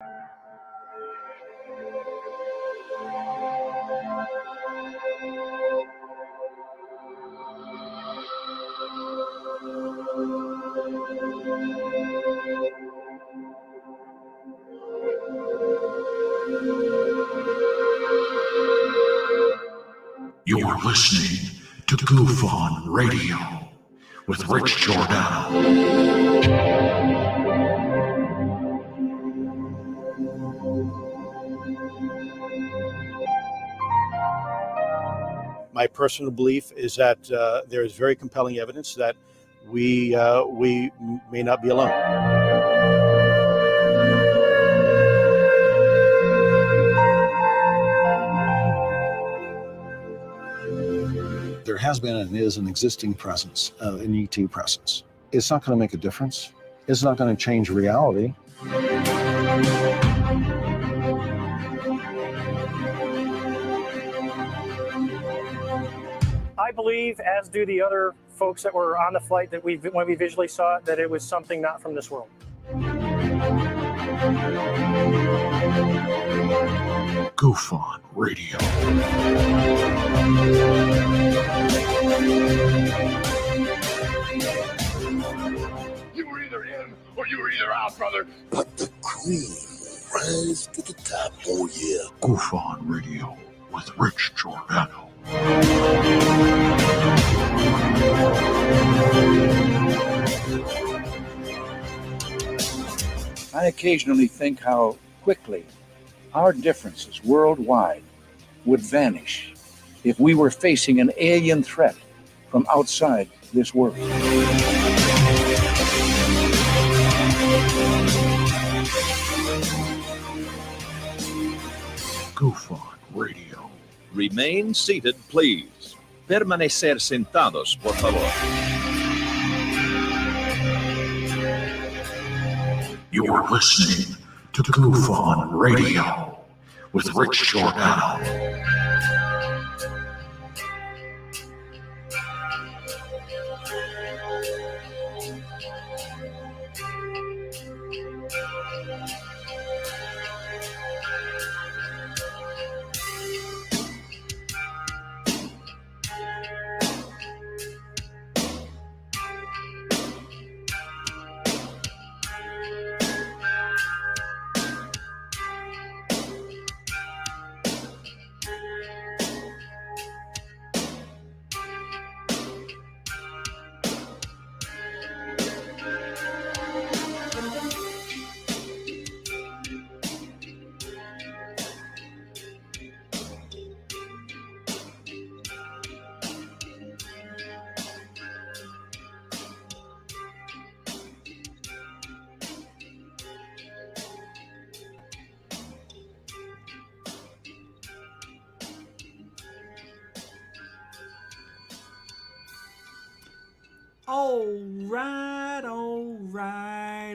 You're listening to Goof On Radio with Rich Giordano. My personal belief is that there is very compelling evidence that we may not be alone. There has been and is an existing presence, an ET presence. It's not going to make a difference. It's not going to change reality. I believe, as do the other folks that were on the flight, that when we visually saw it, that it was something not from this world. Goof On Radio. You were either in or you were either out, brother. But the cream will rise to the top. Oh, yeah. Goof On Radio with Rich Giordano. I occasionally think how quickly our differences worldwide would vanish if we were facing an alien threat from outside this world. Goof On Radio. Remain seated, please. Permanecer sentados, por favor. You're listening to Goof On Radio with Rich Giordano.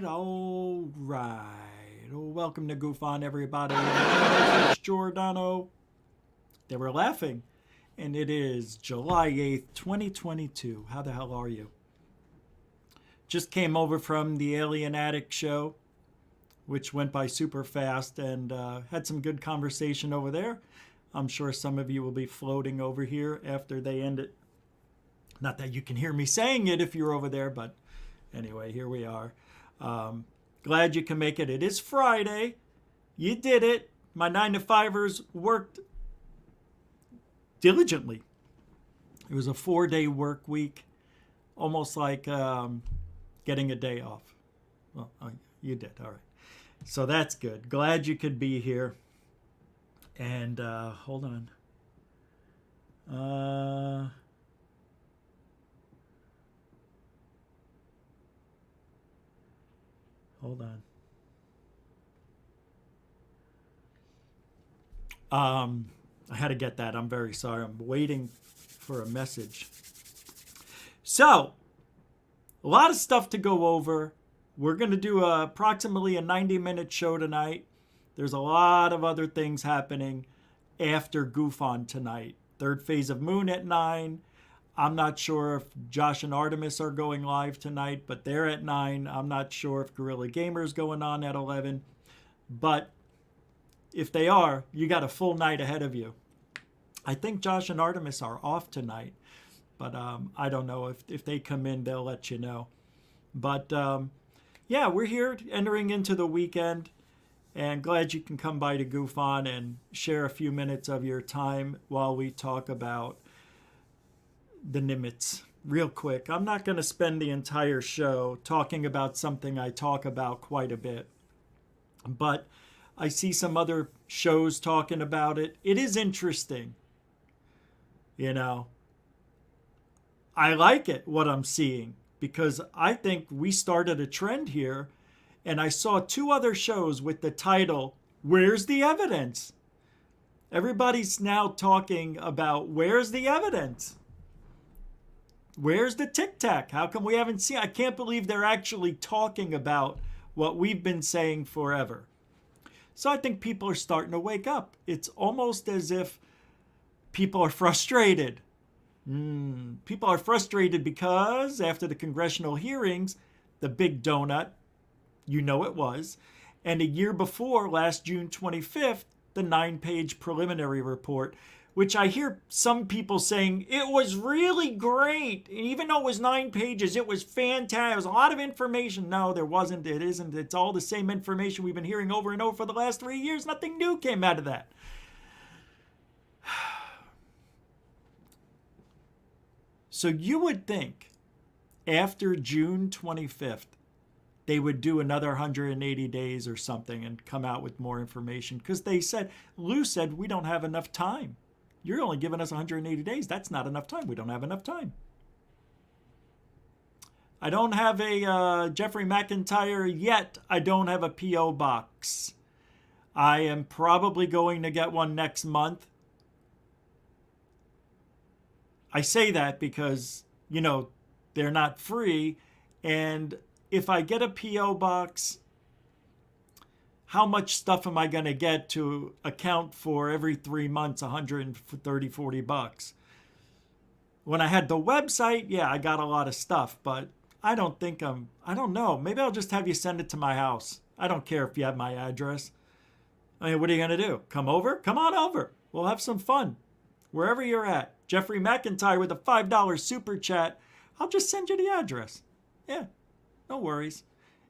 All right. Welcome to Goof On, everybody. It's Giordano. They were laughing. And it is July 8th, 2022. How the hell are you? Just came over from the Alien Addict show, which went by super fast, and had some good conversation over there. I'm sure some of you will be floating over here after they end it. Not that you can hear me saying it if you're over there, but anyway, here we are. Glad you can make it. It is Friday. You did it. My 9-to-5ers worked diligently. It was a 4-day work week, almost like getting a day off. Well, you did. All right. So that's good. Glad you could be here. And hold on. Hold on. I had to get that. I'm very sorry. I'm waiting for a message. So, a lot of stuff to go over. We're going to do approximately a 90-minute show tonight. There's a lot of other things happening after Goof On tonight. Third phase of Moon at 9. I'm not sure if Josh and Artemis are going live tonight, but they're at 9. I'm not sure if Guerrilla Gamer's going on at 11. But if they are, you got a full night ahead of you. I think Josh and Artemis are off tonight, but I don't know. If they come in, they'll let you know. But yeah, we're here entering into the weekend, and glad you can come by to goof on and share a few minutes of your time while we talk about the Nimitz. Real quick, I'm not going to spend the entire show talking about something I talk about quite a bit, but I see some other shows talking about it. It is interesting. You know, I like it, what I'm seeing, because I think we started a trend here, and I saw 2 other shows with the title, Where's the Evidence? Everybody's now talking about where's the evidence? Where's the tic tac? How come we haven't seen? I can't believe they're actually talking about what we've been saying forever. So I think people are starting to wake up. It's almost as if people are frustrated. People are frustrated because after the congressional hearings, the big donut, you know it was, and a year before, last June 25th, the 9-page preliminary report, which I hear some people saying, it was really great. And even though it was 9 pages, it was fantastic. It was a lot of information. No, there wasn't. It isn't. It's all the same information we've been hearing over and over for the last 3 years. Nothing new came out of that. So you would think after June 25th, they would do another 180 days or something and come out with more information. Because Lou said, we don't have enough time. You're only giving us 180 days. That's not enough time. We don't have enough time. I don't have a Jeffrey McIntyre yet. I don't have a P.O. box. I am probably going to get one next month. I say that because, you know, they're not free. And if I get a P.O. box, how much stuff am I going to get to account for every 3 months, 130, 40 bucks? When I had the website, yeah, I got a lot of stuff, but I don't know. Maybe I'll just have you send it to my house. I don't care if you have my address. I mean, what are you going to do? Come over? Come on over. We'll have some fun. Wherever you're at. Jeffrey McIntyre with a $5 super chat. I'll just send you the address. Yeah, no worries.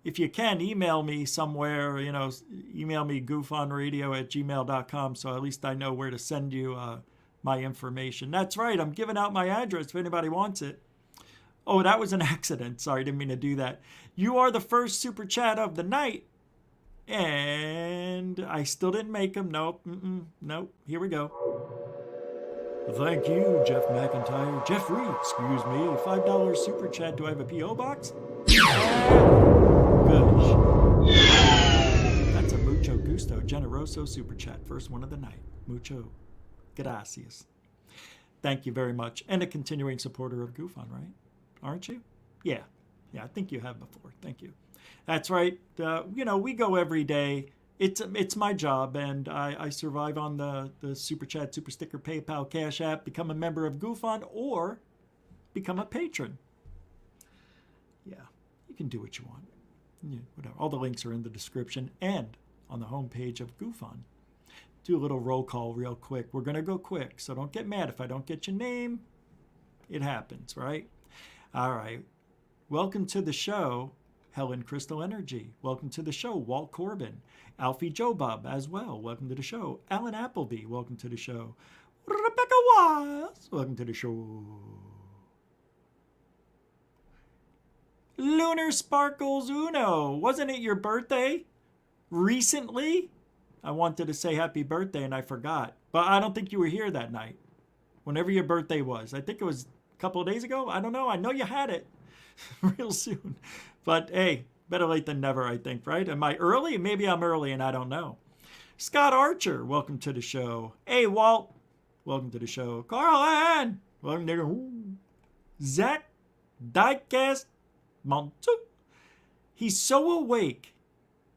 If you can, email me somewhere, email me goofonradio@gmail.com so at least I know where to send you my information. That's right, I'm giving out my address if anybody wants it. Oh, that was an accident. Sorry, didn't mean to do that. You are the first super chat of the night. And I still didn't make them. Nope. Nope. Here we go. Thank you, Jeff McIntyre. Jeffrey, excuse me. $5 super chat. Do I have a P.O. box? Good. That's a mucho gusto, generoso super chat. First one of the night. Mucho gracias. Thank you very much. And a continuing supporter of Goof On, right? Aren't you? Yeah, I think you have before. Thank you. That's right. We go every day. It's my job, and I survive on the Super Chat, Super Sticker, PayPal, Cash App. Become a member of Goof On or become a patron. Yeah, you can do what you want. Yeah, whatever. All the links are in the description and on the homepage of Goof On. Do a little roll call real quick. We're going to go quick, so don't get mad if I don't get your name. It happens, right? All right. Welcome to the show, Helen Crystal Energy. Welcome to the show, Walt Corbin. Alfie Joe Bob as well. Welcome to the show. Alan Appleby. Welcome to the show. Rebecca Wiles. Welcome to the show. Lunar Sparkles Uno. Wasn't it your birthday recently? I wanted to say happy birthday and I forgot. But I don't think you were here that night. Whenever your birthday was. I think it was a couple of days ago. I don't know. I know you had it real soon. But hey, better late than never, I think, right? Am I early? Maybe I'm early and I don't know. Scott Archer, welcome to the show. Hey, Walt, welcome to the show. Carl Ann, welcome to the show. Zach Diecast Montu. He's so awake.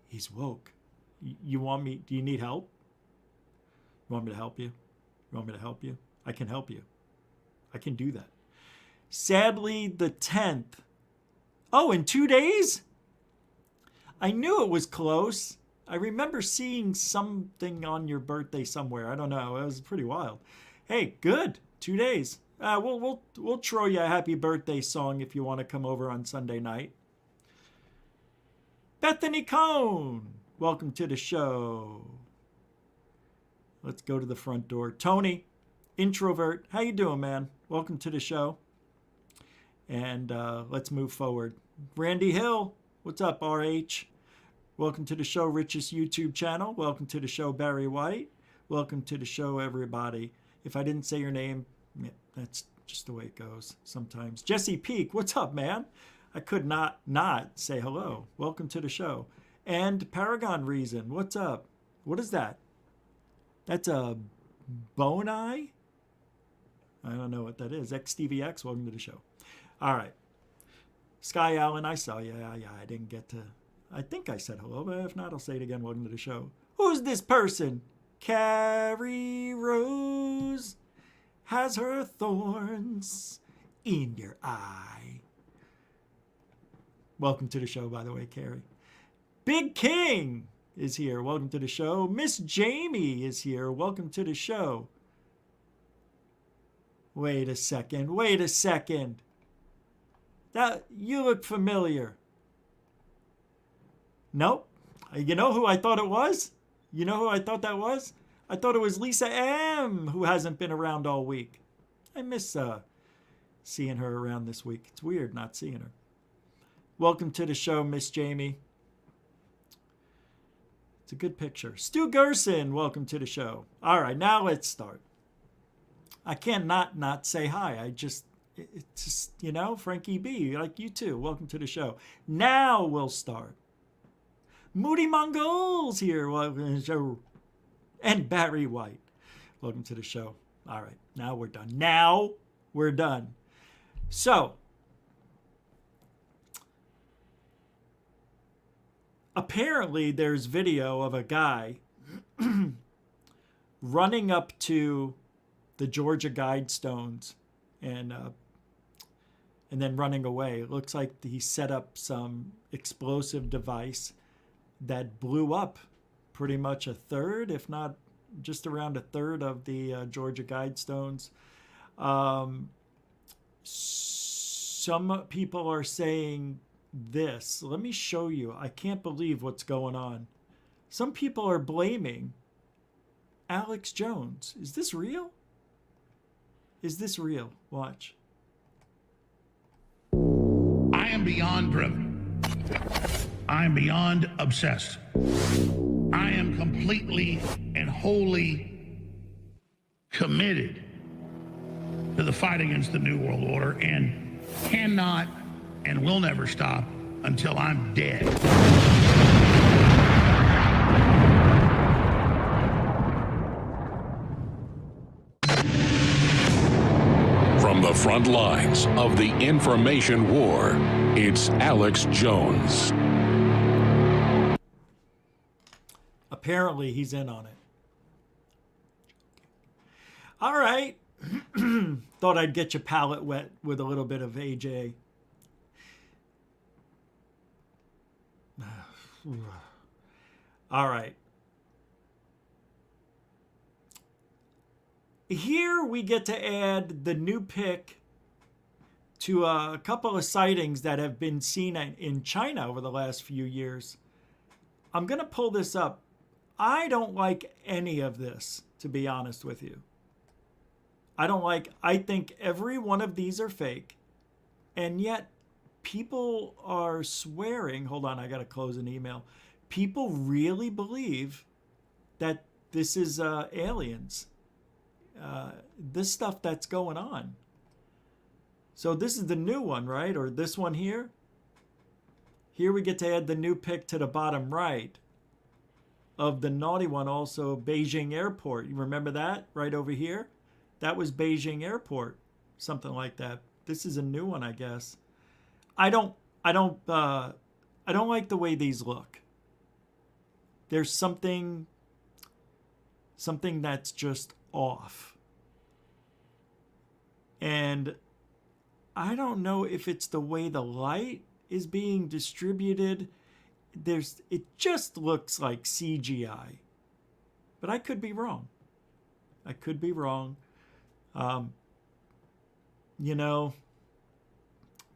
He's woke. You want me? Do you need help? You want me to help you? You want me to help you? I can help you. I can do that. Sadly, the 10th. Oh, in 2 days? I knew it was close. I remember seeing something on your birthday somewhere. I don't know. It was pretty wild. Hey, good. 2 days. We'll throw you a happy birthday song if you want to come over on Sunday night. Bethany Cone, welcome to the show. Let's go to the front door. Tony, introvert, how you doing, man? Welcome to the show. And let's move forward. Randy Hill, what's up, RH? Welcome to the show, Rich's YouTube channel. Welcome to the show, Barry White. Welcome to the show, everybody. If I didn't say your name, yeah, that's just the way it goes sometimes. Jesse Peak, what's up, man? I could not say hello. Welcome to the show. And Paragon Reason, what's up? What is that? That's a bone eye? I don't know what that is. XTVX, welcome to the show. All right. Sky Allen, I saw you. Yeah, I didn't get to... I think I said hello, but if not, I'll say it again. Welcome to the show. Who's this person? Carrie Rose has her thorns in your eye. Welcome to the show, by the way, Carrie. Big King is here. Welcome to the show. Miss Jamie is here. Welcome to the show. Wait a second. That you look familiar. Nope. You know who I thought it was? You know who I thought that was? I thought it was Lisa M, who hasn't been around all week. I miss seeing her around this week. It's weird not seeing her. Welcome to the show, Miss Jamie. It's a good picture. Stu Gerson, welcome to the show. All right, now let's start. I can't not say hi. It's just, you know, Frankie B, like you too. Welcome to the show. Now we'll start. Moody Mongols here. Welcome to the show. And Barry White. Welcome to the show. All right, now we're done. So, apparently there's video of a guy running up to the Georgia Guidestones and then running away. It looks like he set up some explosive device that blew up pretty much a third, if not just around a third of the Georgia Guidestones. Some people are saying this. Let me show you. I can't believe what's going on. Some people are blaming Alex Jones. Is this real? Is this real? Watch. I am beyond driven. I am beyond obsessed. I am completely and wholly committed to the fight against the New World Order and cannot and will never stop until I'm dead. From the front lines of the information war, it's Alex Jones. Apparently, he's in on it. All right. Thought I'd get your palate wet with a little bit of AJ. All right. Here we get to add the new pick to a couple of sightings that have been seen in China over the last few years. I'm going to pull this up. I don't like any of this, to be honest with you. I think every one of these are fake. And yet people are swearing. Hold on, I got to close an email. People really believe that this is aliens. This stuff that's going on. So this is the new one, right? Or this one here. Here we get to add the new pic to the bottom right of the naughty one, also Beijing Airport. You remember that right over here? That was Beijing Airport, something like that. This is a new one, I guess. I don't like the way these look. There's something that's just off. And I don't know if it's the way the light is being distributed. it just looks like CGI. But I could be wrong. I could be wrong. You know,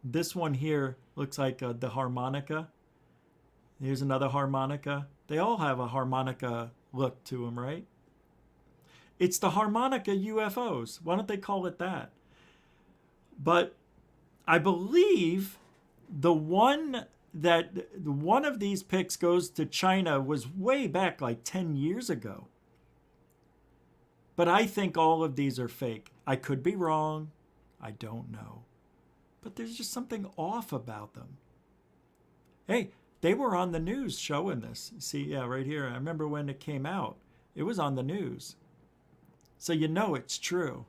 this one here looks like the harmonica. Here's another harmonica. They all have a harmonica look to them, right? It's the harmonica UFOs. Why don't they call it that? But I believe the one of these pics goes to China was way back like 10 years ago. But I think all of these are fake. I could be wrong. I don't know. But there's just something off about them. Hey, they were on the news showing this. See, yeah, right here. I remember when it came out. It was on the news. So you know it's true.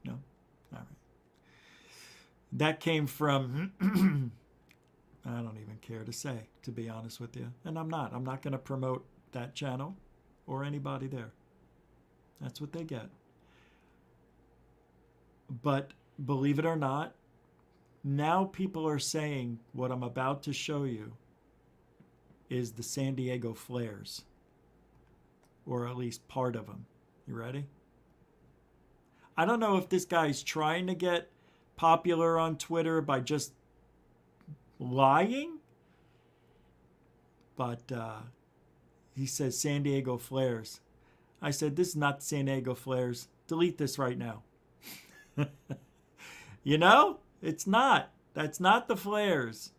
No? All right. That came from, I don't even care to say, to be honest with you. And I'm not going to promote that channel or anybody there. That's what they get. But believe it or not, now people are saying what I'm about to show you is the San Diego flares. Or at least part of them. You ready? I don't know if this guy's trying to get popular on Twitter by just lying. But he says San Diego flares. I said, this is not San Diego flares. Delete this right now. You know? It's not. That's not the flares.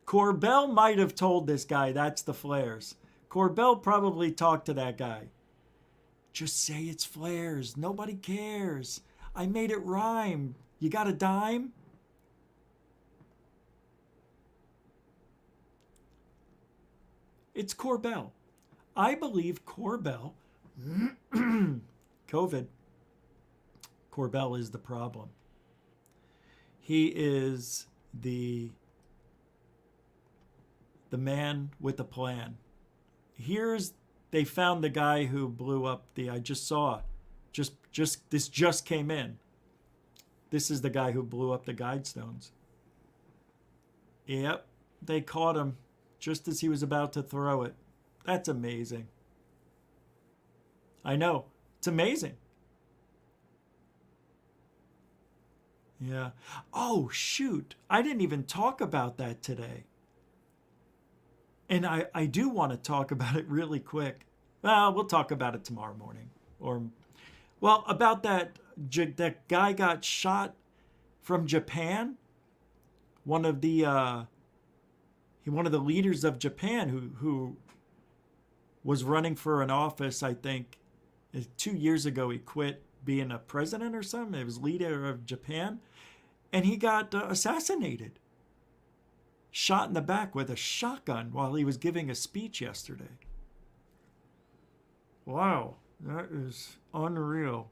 Corbell might have told this guy that's the flares. Corbell probably talked to that guy. Just say it's flares. Nobody cares. I made it rhyme. You got a dime? It's Corbell. I believe Corbell, COVID, Corbell is the problem. He is the man with a plan. They found the guy who blew up I just saw, this just came in. This is the guy who blew up the Guidestones. Yep, they caught him just as he was about to throw it. That's amazing. I know, it's amazing. Yeah. Oh, shoot. I didn't even talk about that today. And I do want to talk about it really quick. Well, we'll talk about it tomorrow morning. About that guy got shot from Japan. One of the leaders of Japan who was running for an office, I think, 2 years ago. He quit being a president or something. He was leader of Japan. And he got assassinated. Shot in the back with a shotgun while he was giving a speech yesterday. Wow, that is unreal.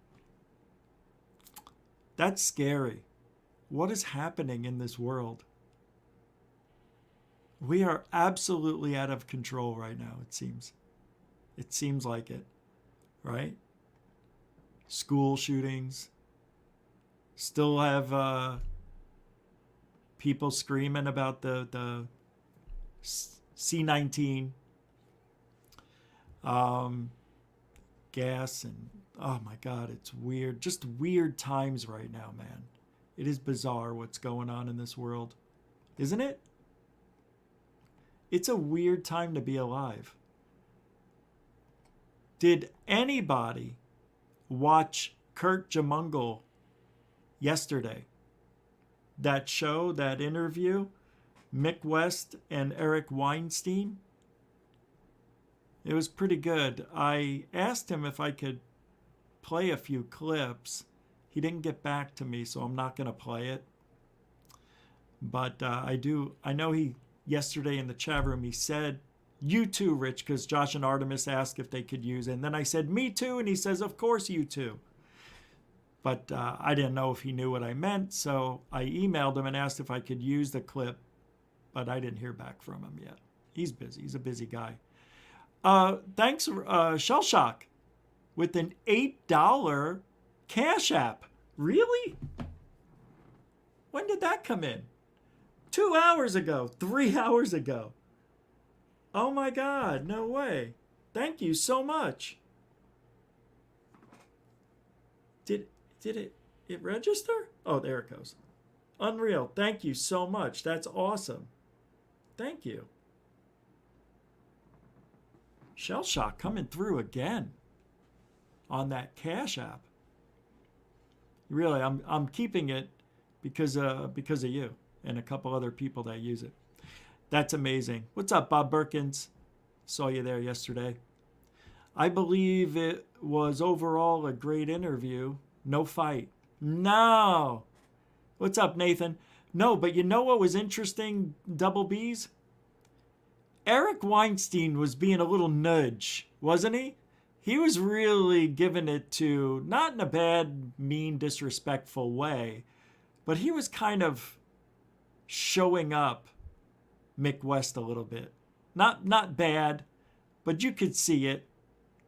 That's scary. What is happening in this world? We are absolutely out of control right now, it seems. It seems like it, right? School shootings. Still have people screaming about the C-19 gas, and oh my God, it's weird. Just weird times right now, man. It is bizarre what's going on in this world, isn't it? It's a weird time to be alive. Did anybody watch Kurt Jamungal yesterday? That show, that interview, Mick West and Eric Weinstein? It was pretty good. I asked him if I could play a few clips. He didn't get back to me, so I'm not going to play it. But I know yesterday in the chat room, he said, you too, Rich, because Josh and Artemis asked if they could use it. And then I said, me too. And he says, of course, you too. But I didn't know if he knew what I meant, so I emailed him and asked if I could use the clip, but I didn't hear back from him yet. He's busy. He's a busy guy. Thanks, Shell Shock, with an $8 Cash App. Really? When did that come in? 2 hours ago, 3 hours ago. Oh my God, no way. Thank you so much. Did it register? Oh, there it goes. Unreal. Thank you so much. That's awesome. Thank you. Shell Shock coming through again on that Cash App. Really, I'm keeping it because of you and a couple other people that use it. That's amazing. What's up, Bob Perkins? Saw you there yesterday. I believe it was overall a great interview. No fight. No. What's up, Nathan? No, but you know what was interesting, Double Bs? Eric Weinstein was being a little nudge, wasn't he? He was really giving it to, not in a bad, mean, disrespectful way, but he was kind of showing up Mick West a little bit. Not bad, but you could see it.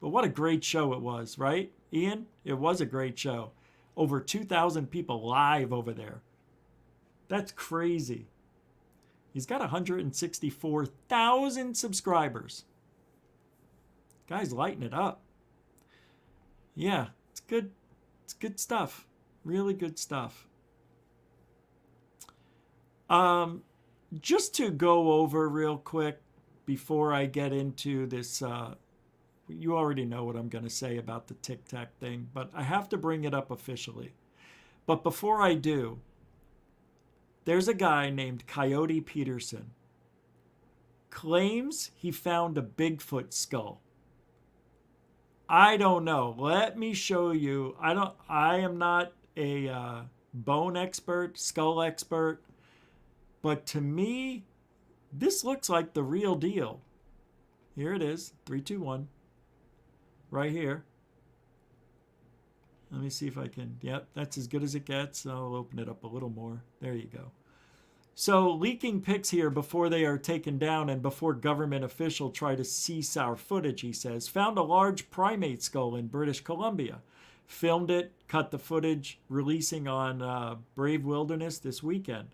But what a great show it was, right, Ian? It was a great show. Over 2,000 people live over there. That's crazy. He's got 164,000 subscribers. Guy's lighting it up. Yeah, it's good. It's good stuff. Really good stuff. Just to go over real quick before I get into this, you already know what I'm going to say about the Tic Tac thing, but I have to bring it up officially. But before I do, there's a guy named Coyote Peterson. Claims he found a Bigfoot skull. I don't know. Let me show you. I am not a bone expert, skull expert, but to me, this looks like the real deal. Here it is, 3, 2, 1, right here. Let me see if I can. Yep, that's as good as it gets. I'll open it up a little more. There you go. So leaking pics here before they are taken down and before government officials try to cease our footage, he says. Found a large primate skull in British Columbia. Filmed it, cut the footage, releasing on Brave Wilderness this weekend.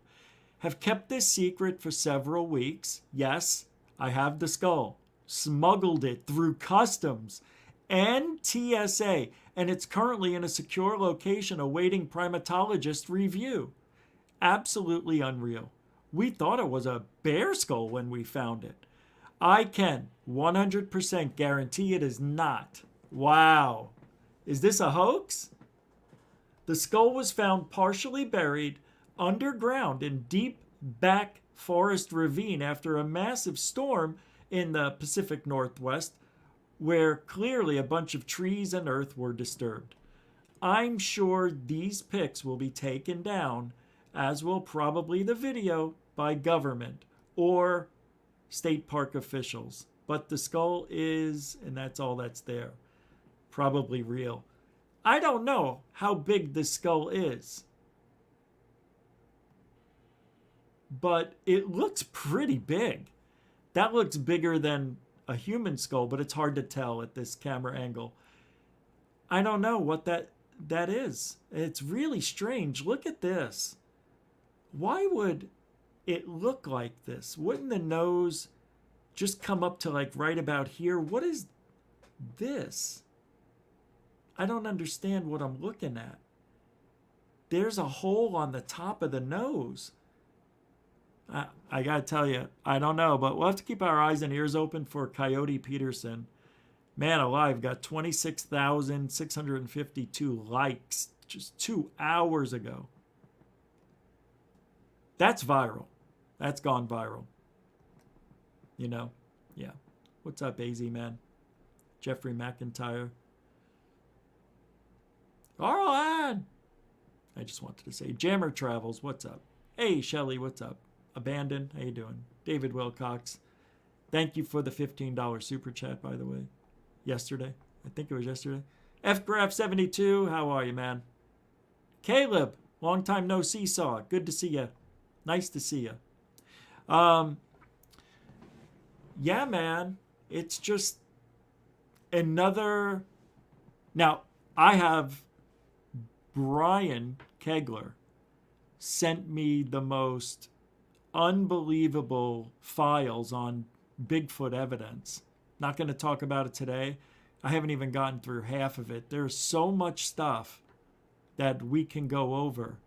Have kept this secret for several weeks. Yes, I have the skull. Smuggled it through customs and TSA, and it's currently in a secure location awaiting primatologist review. Absolutely unreal. We thought it was a bear skull when we found it. I can 100% guarantee it is not. Wow. Is this a hoax? The skull was found partially buried underground in deep back forest ravine after a massive storm in the Pacific Northwest, where clearly a bunch of trees and earth were disturbed. I'm sure these pics will be taken down, as will probably the video, by government or state park officials. But the skull is, and that's all that's there, probably real. I don't know how big this skull is, but it looks pretty big. That looks bigger than a human skull, but it's hard to tell at this camera angle. I don't know what that is. It's really strange. Look at this. Why would it look like this? Wouldn't the nose just come up to like right about here? What is this? I don't understand what I'm looking at. There's a hole on the top of the nose. I gotta tell you, I don't know, but we'll have to keep our eyes and ears open for Coyote Peterson. Man alive, got 26,652 likes just 2 hours ago. That's viral. That's gone viral. You know? Yeah. What's up, AZ man? Jeffrey McIntyre. Carl, I just wanted to say, Jammer Travels, what's up? Hey, Shelly, what's up? Abandoned, how you doing? David Wilcox, thank you for the $15 super chat, by the way. Yesterday. I think it was yesterday. FGraph72, how are you, man? Caleb, long time no seesaw. Good to see you. Nice to see you. Yeah, man. It's just another... Now, I have Brian Kegler sent me the most unbelievable files on Bigfoot evidence. Not going to talk about it today. I haven't even gotten through half of it. There's so much stuff that we can go over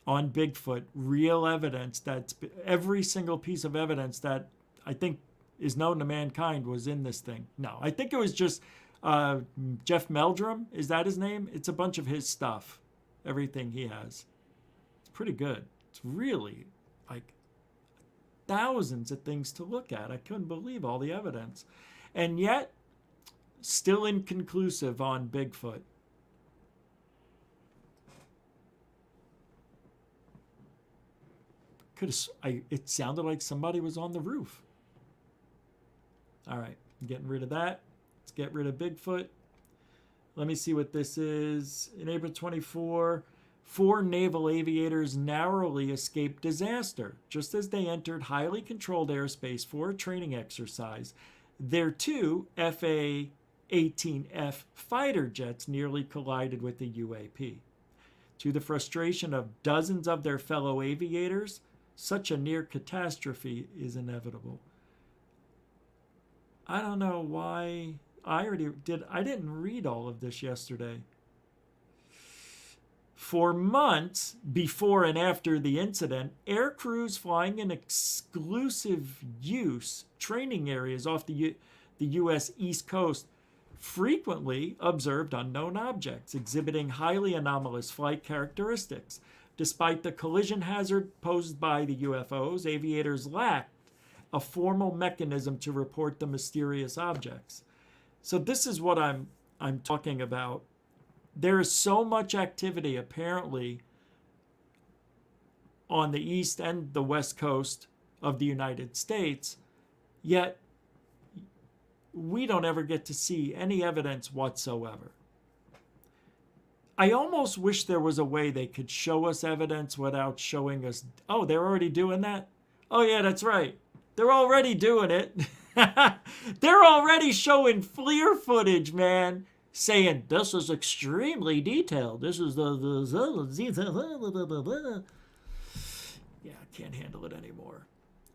on Bigfoot, real evidence, that's every single piece of evidence that I think is known to mankind was in this thing. No, I think it was just Jeff Meldrum. Is that his name? It's a bunch of his stuff, everything he has. It's pretty good. It's really like thousands of things to look at. I couldn't believe all the evidence. And yet, still inconclusive on Bigfoot. It sounded like somebody was on the roof. All right, getting rid of that. Let's get rid of Bigfoot. Let me see what this is. In April 24, 4 naval aviators narrowly escaped disaster just as they entered highly controlled airspace for a training exercise. Their 2 FA-18F fighter jets nearly collided with the UAP. To the frustration of dozens of their fellow aviators, such a near catastrophe is inevitable. I don't know why I didn't read all of this yesterday. For months before and after the incident, air crews flying in exclusive use training areas off the U.S. East Coast frequently observed unknown objects exhibiting highly anomalous flight characteristics. Despite the collision hazard posed by the UFOs, aviators lacked a formal mechanism to report the mysterious objects. So this is what I'm talking about. There is so much activity apparently on the east and the west coast of the United States, yet we don't ever get to see any evidence whatsoever. I almost wish there was a way they could show us evidence without showing us, oh, they're already doing that? Oh, yeah, that's right. They're already doing it. They're already showing FLIR footage, man, saying this is extremely detailed. This is the yeah, I can't handle it anymore.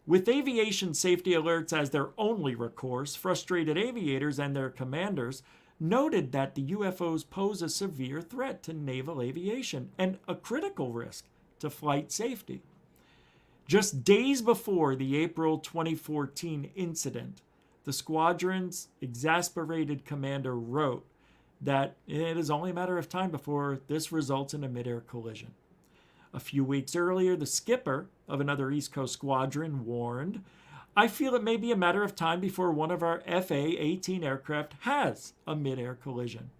With aviation safety alerts as their only recourse, frustrated aviators and their commanders noted that the UFOs pose a severe threat to naval aviation and a critical risk to flight safety. Just days before the April 2014 incident, the squadron's exasperated commander wrote that it is only a matter of time before this results in a mid-air collision. A few weeks earlier, the skipper of another East Coast squadron warned, I feel it may be a matter of time before one of our FA-18 aircraft has a mid-air collision.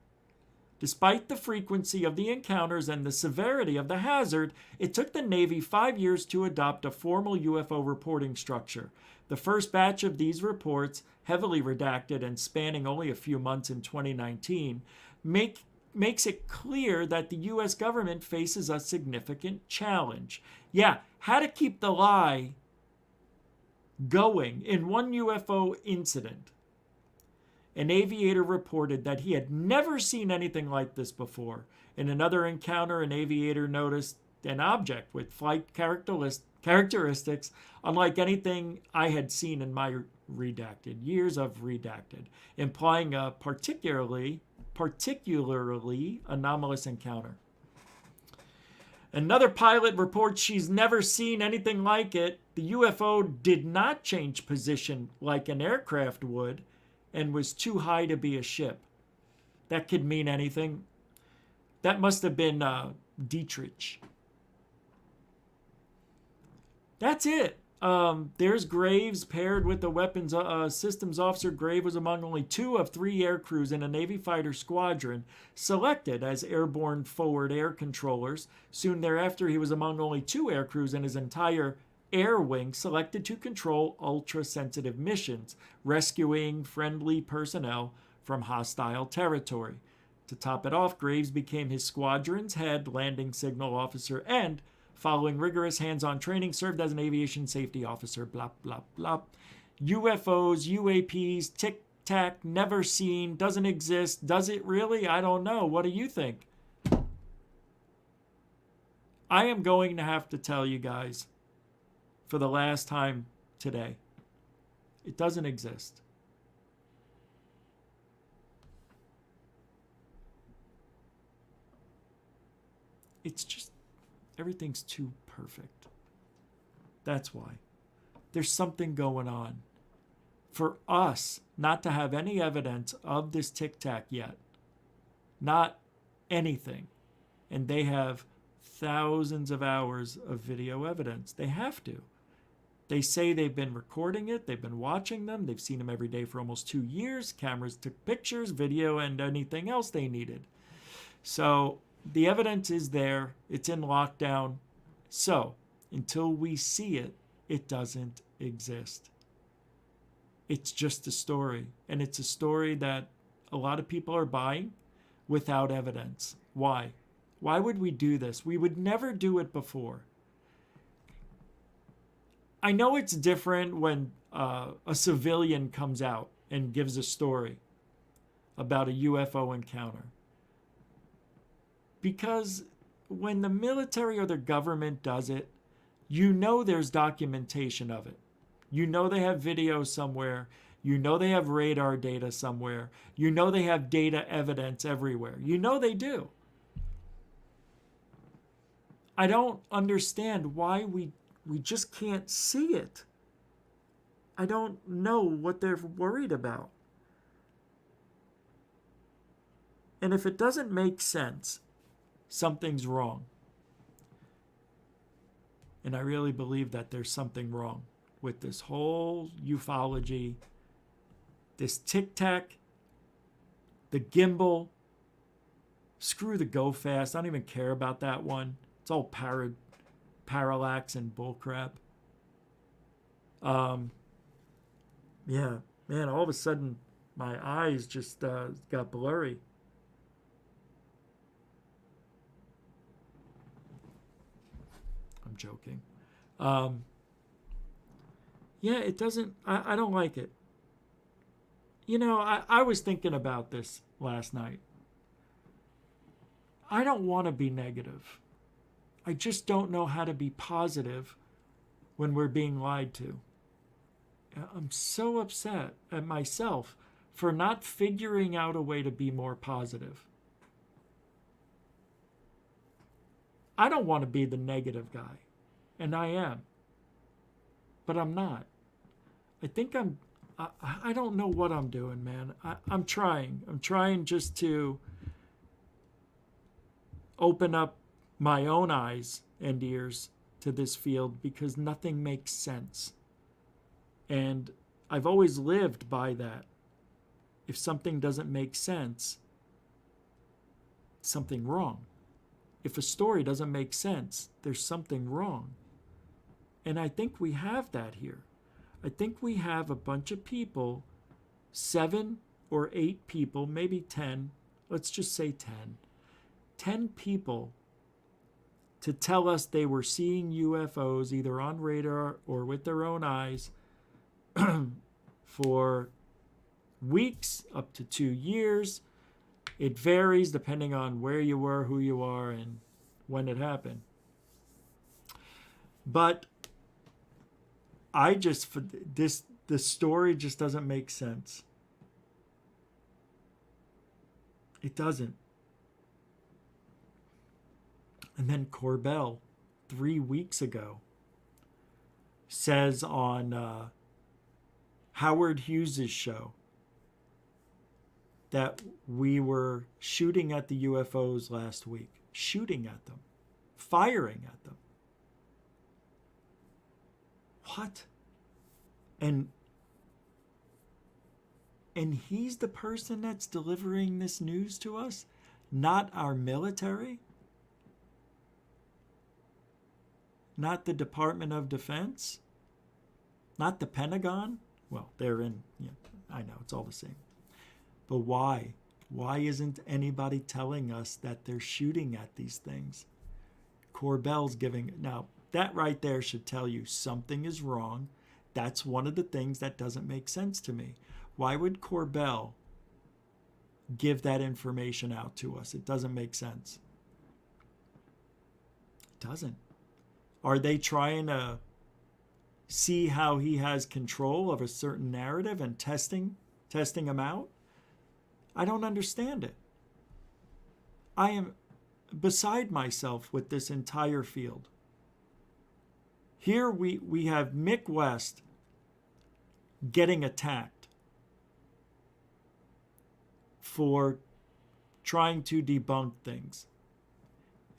Despite the frequency of the encounters and the severity of the hazard, it took the Navy 5 years to adopt a formal UFO reporting structure. The first batch of these reports, heavily redacted and spanning only a few months in 2019, makes it clear that the U.S. government faces a significant challenge. Yeah, how to keep the lie going. In one UFO incident, an aviator reported that he had never seen anything like this before. In another encounter, an aviator noticed an object with flight characteristics unlike anything I had seen in my years of redacted, implying a particularly anomalous encounter. Another pilot reports she's never seen anything like it. The UFO did not change position like an aircraft would and was too high to be a ship. That could mean anything. That must have been Dietrich. That's it. There's Graves paired with the weapons systems officer. Graves was among only 2 of 3 air crews in a Navy fighter squadron selected as airborne forward air controllers. Soon thereafter, he was among only 2 air crews in his entire air wing selected to control ultra-sensitive missions, rescuing friendly personnel from hostile territory. To top it off, Graves became his squadron's head landing signal officer and, following rigorous hands-on training, served as an aviation safety officer, blah, blah, blah. UFOs, UAPs, tic-tac, never seen, doesn't exist. Does it really? I don't know. What do you think? I am going to have to tell you guys, for the last time today. It doesn't exist. It's just, everything's too perfect. That's why. There's something going on. For us not to have any evidence of this Tic Tac yet, not anything, and they have thousands of hours of video evidence. They have to. They say they've been recording it, they've been watching them, they've seen them every day for almost 2 years. Cameras took pictures, video, and anything else they needed. So the evidence is there, it's in lockdown. So until we see it, it doesn't exist. It's just a story, and it's a story that a lot of people are buying without evidence. Why? Why would we do this? We would never do it before. I know it's different when a civilian comes out and gives a story about a UFO encounter. Because when the military or the government does it, you know there's documentation of it. You know they have video somewhere. You know they have radar data somewhere. You know they have data evidence everywhere. You know they do. I don't understand why we just can't see it. I don't know what they're worried about. And if it doesn't make sense, something's wrong. And I really believe that there's something wrong with this whole ufology, this Tic Tac, the gimbal. Screw the go fast. I don't even care about that one. It's all parallax and bullcrap. Yeah, man, all of a sudden my eyes just got blurry. I'm joking. Yeah, it doesn't, I don't like it. You know, I was thinking about this last night. I don't want to be negative. I just don't know how to be positive when we're being lied to. I'm so upset at myself for not figuring out a way to be more positive. I don't want to be the negative guy, and I am, but I'm not. I think I don't know what I'm doing, man. I'm trying. I'm trying just to open up my own eyes and ears to this field because nothing makes sense. And I've always lived by that. If something doesn't make sense, something wrong. If a story doesn't make sense, there's something wrong. And I think we have that here. I think we have a bunch of people, 7 or 8 people, maybe 10, let's just say 10. 10 people to tell us they were seeing UFOs either on radar or with their own eyes for weeks up to 2 years. It varies depending on where you were, who you are, and when it happened. But the story just doesn't make sense. It doesn't. And then Corbell, 3 weeks ago, says on Howard Hughes' show that we were shooting at the UFOs last week. Shooting at them. Firing at them. What? And he's the person that's delivering this news to us? Not our military? Not the Department of Defense? Not the Pentagon? Well, they're in, I know, it's all the same. But why? Why isn't anybody telling us that they're shooting at these things? Corbell's giving, now that right there should tell you something is wrong. That's one of the things that doesn't make sense to me. Why would Corbell give that information out to us? It doesn't make sense. It doesn't. Are they trying to see how he has control of a certain narrative and testing them out. I don't understand it. I am beside myself with this entire field. Here we have Mick West getting attacked for trying to debunk things.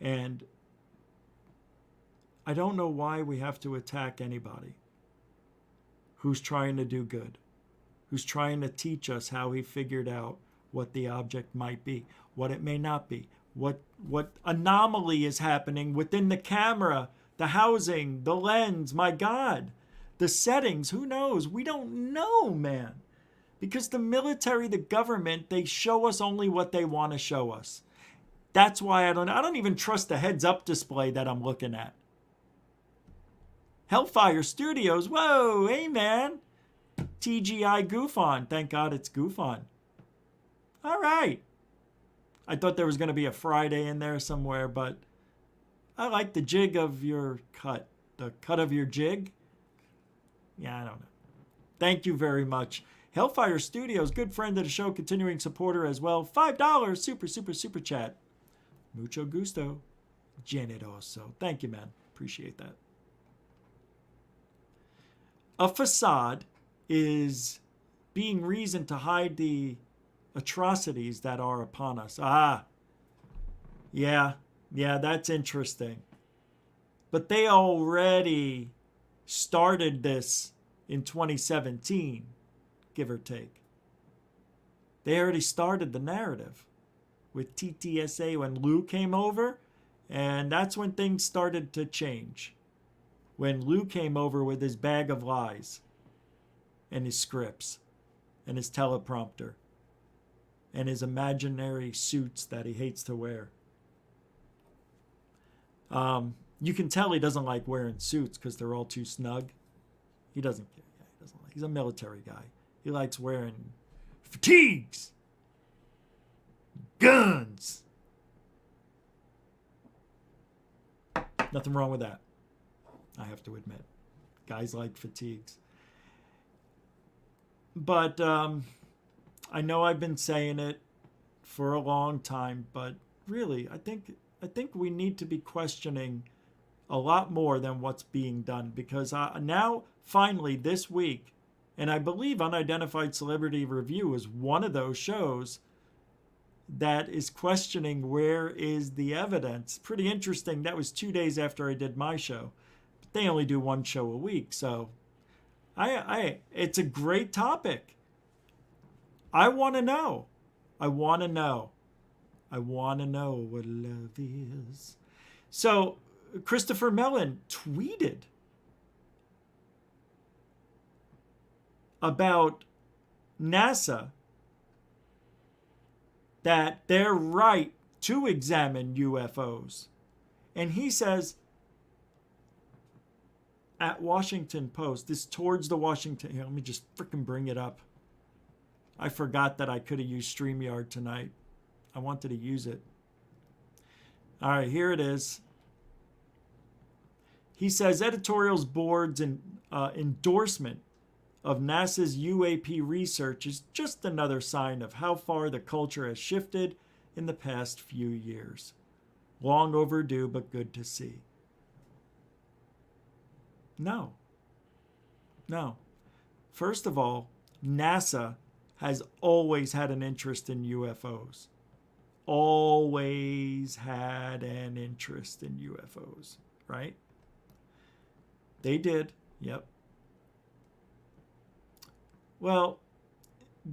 And I don't know why we have to attack anybody who's trying to do good, who's trying to teach us how he figured out what the object might be, what it may not be, what anomaly is happening within the camera, the housing, the lens, my God, the settings, who knows? We don't know, man. Because the military, the government, they show us only what they want to show us. That's why I don't even trust the heads-up display that I'm looking at. Hellfire Studios, whoa, hey man. TGI Goof On, thank God it's Goof On. All right. I thought there was going to be a Friday in there somewhere, but I like the jig of your cut. The cut of your jig? Yeah, I don't know. Thank you very much. Hellfire Studios, good friend of the show, continuing supporter as well. $5 super chat. Mucho gusto. Generoso. Thank you, man. Appreciate that. A facade is being reason to hide the atrocities that are upon us. Yeah, that's interesting. But they already started this in 2017, give or take. They already started the narrative with TTSA when Lou came over, and that's when things started to change. When Lou came over with his bag of lies and his scripts and his teleprompter and his imaginary suits that he hates to wear. You can tell he doesn't like wearing suits because they're all too snug. He doesn't care. Yeah, he doesn't like. He's a military guy. He likes wearing fatigues, guns. Nothing wrong with that, I have to admit. Guys like fatigues. But I know I've been saying it for a long time, but really, I think we need to be questioning a lot more than what's being done, because now, finally, this week, and I believe Unidentified Celebrity Review is one of those shows that is questioning where is the evidence. Pretty interesting. That was 2 days after I did my show. But they only do one show a week, so it's a great topic. I want to know. I want to know what love is. So Christopher Mellon tweeted about NASA that they're right to examine UFOs. And he says at Washington Post, this towards the Washington, here, let me just freaking bring it up. I forgot that I could have used StreamYard tonight. I wanted to use it. All right, here it is. He says editorials board's endorsement of NASA's UAP research is just another sign of how far the culture has shifted in the past few years. Long overdue, but good to see. No. First of all, NASA has always had an interest in UFOs. Always had an interest in UFOs, right? They did, yep. Well,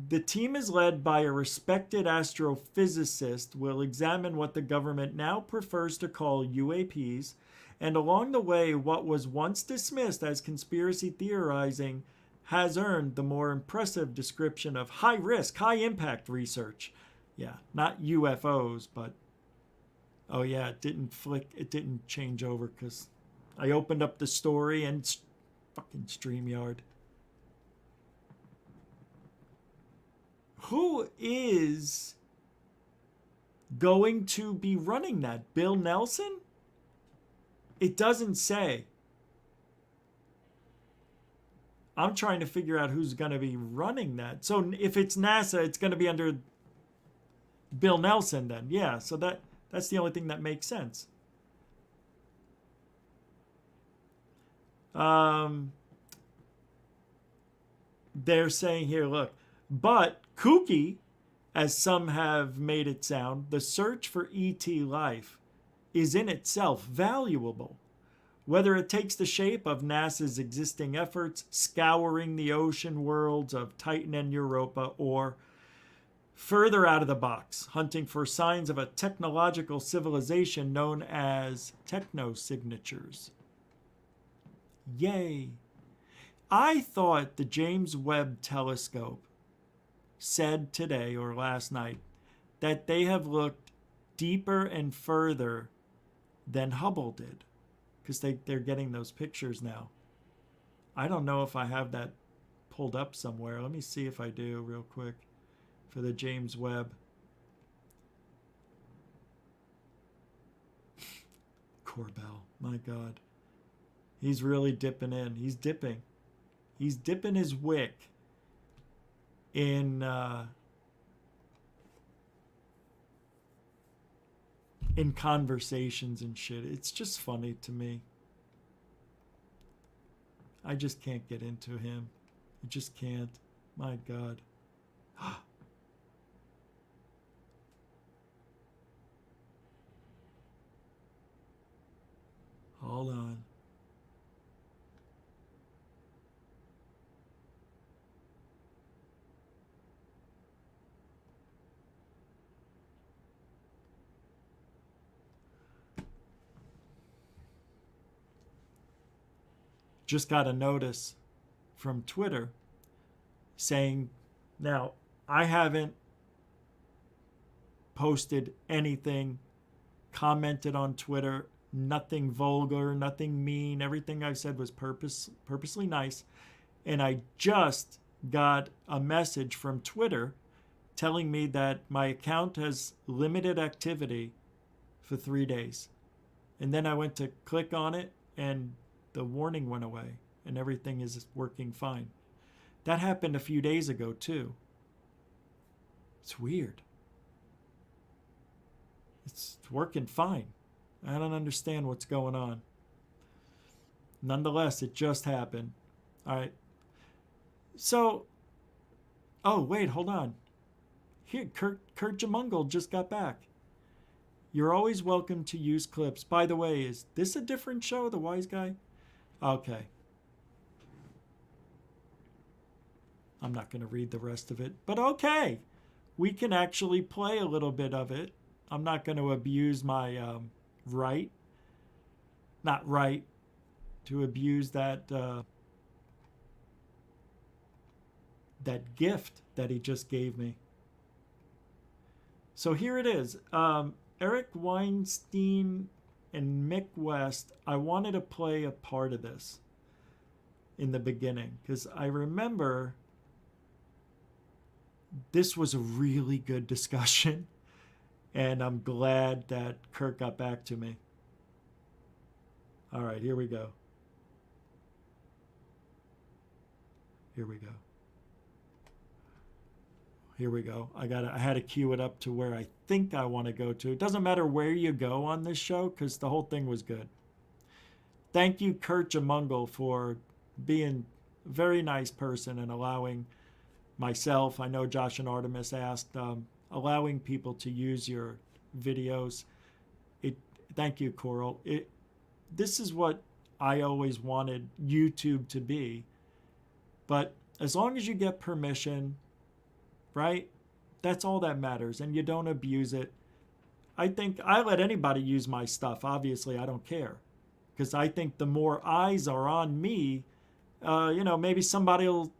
the team is led by a respected astrophysicist, will examine what the government now prefers to call UAPs, and along the way, what was once dismissed as conspiracy theorizing has earned the more impressive description of high-risk, high-impact research. Yeah, not UFOs, but... Oh yeah, it didn't change over because I opened up the story and fucking StreamYard. Who is going to be running that? Bill Nelson? It doesn't say. I'm trying to figure out who's going to be running that. So if it's NASA, it's going to be under Bill Nelson then. Yeah, so that's the only thing that makes sense. They're saying here, look, but kooky, as some have made it sound, the search for ET life is in itself valuable. Whether it takes the shape of NASA's existing efforts, scouring the ocean worlds of Titan and Europa, or further out of the box, hunting for signs of a technological civilization known as technosignatures. Yay! I thought the James Webb Telescope said today or last night that they have looked deeper and further than Hubble did, because they're getting those pictures now. I don't know if I have that pulled up somewhere. Let me see if I do real quick for the James Webb. Corbell, my God. He's really dipping in. He's dipping his wick in conversations and shit. It's just funny to me. I just can't get into him. I just can't. My God. Hold on. Just got a notice from Twitter saying, now, I haven't posted anything, commented on Twitter, nothing vulgar, nothing mean. Everything I've said was purposely nice. And I just got a message from Twitter telling me that my account has limited activity for 3 days. And then I went to click on it and the warning went away and everything is working fine. That happened a few days ago too. It's weird. It's working fine. I don't understand what's going on. Nonetheless, it just happened. All right. So, oh, wait, hold on. Here, Kurt Jamungle just got back. You're always welcome to use clips. By the way, is this a different show, The Wise Guy? Okay. I'm not going to read the rest of it, but okay. We can actually play a little bit of it. I'm not going to abuse my to abuse that that gift that he just gave me. So here it is. Eric Weinstein and Mick West, I wanted to play a part of this in the beginning because I remember this was a really good discussion and I'm glad that Kurt got back to me. All right, here we go. Here we go. Here we go. I had to cue it up to where I think I want to go to. It doesn't matter where you go on this show because the whole thing was good. Thank you, Kurt Jamungle, for being a very nice person and allowing myself, I know Josh and Artemis asked, allowing people to use your videos. Thank you, Coral. This is what I always wanted YouTube to be. But as long as you get permission, right? That's all that matters. And you don't abuse it. I think I let anybody use my stuff. Obviously, I don't care. Because I think the more eyes are on me, maybe somebody will,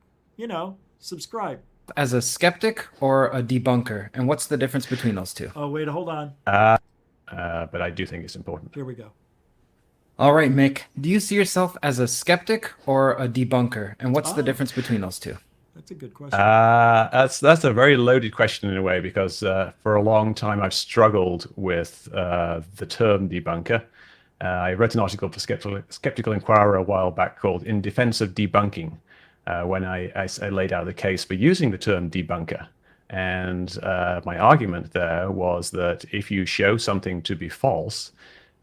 subscribe. As a skeptic or a debunker? And what's the difference between those two? Oh, wait, hold on. But I do think it's important. Here we go. All right, Mick. Do you see yourself as a skeptic or a debunker? And what's the difference between those two? That's a good question. That's a very loaded question in a way, because for a long time I've struggled with the term debunker. I wrote an article for Skeptical Inquirer a while back called "In Defense of Debunking," when I laid out the case for using the term debunker. And my argument there was that if you show something to be false,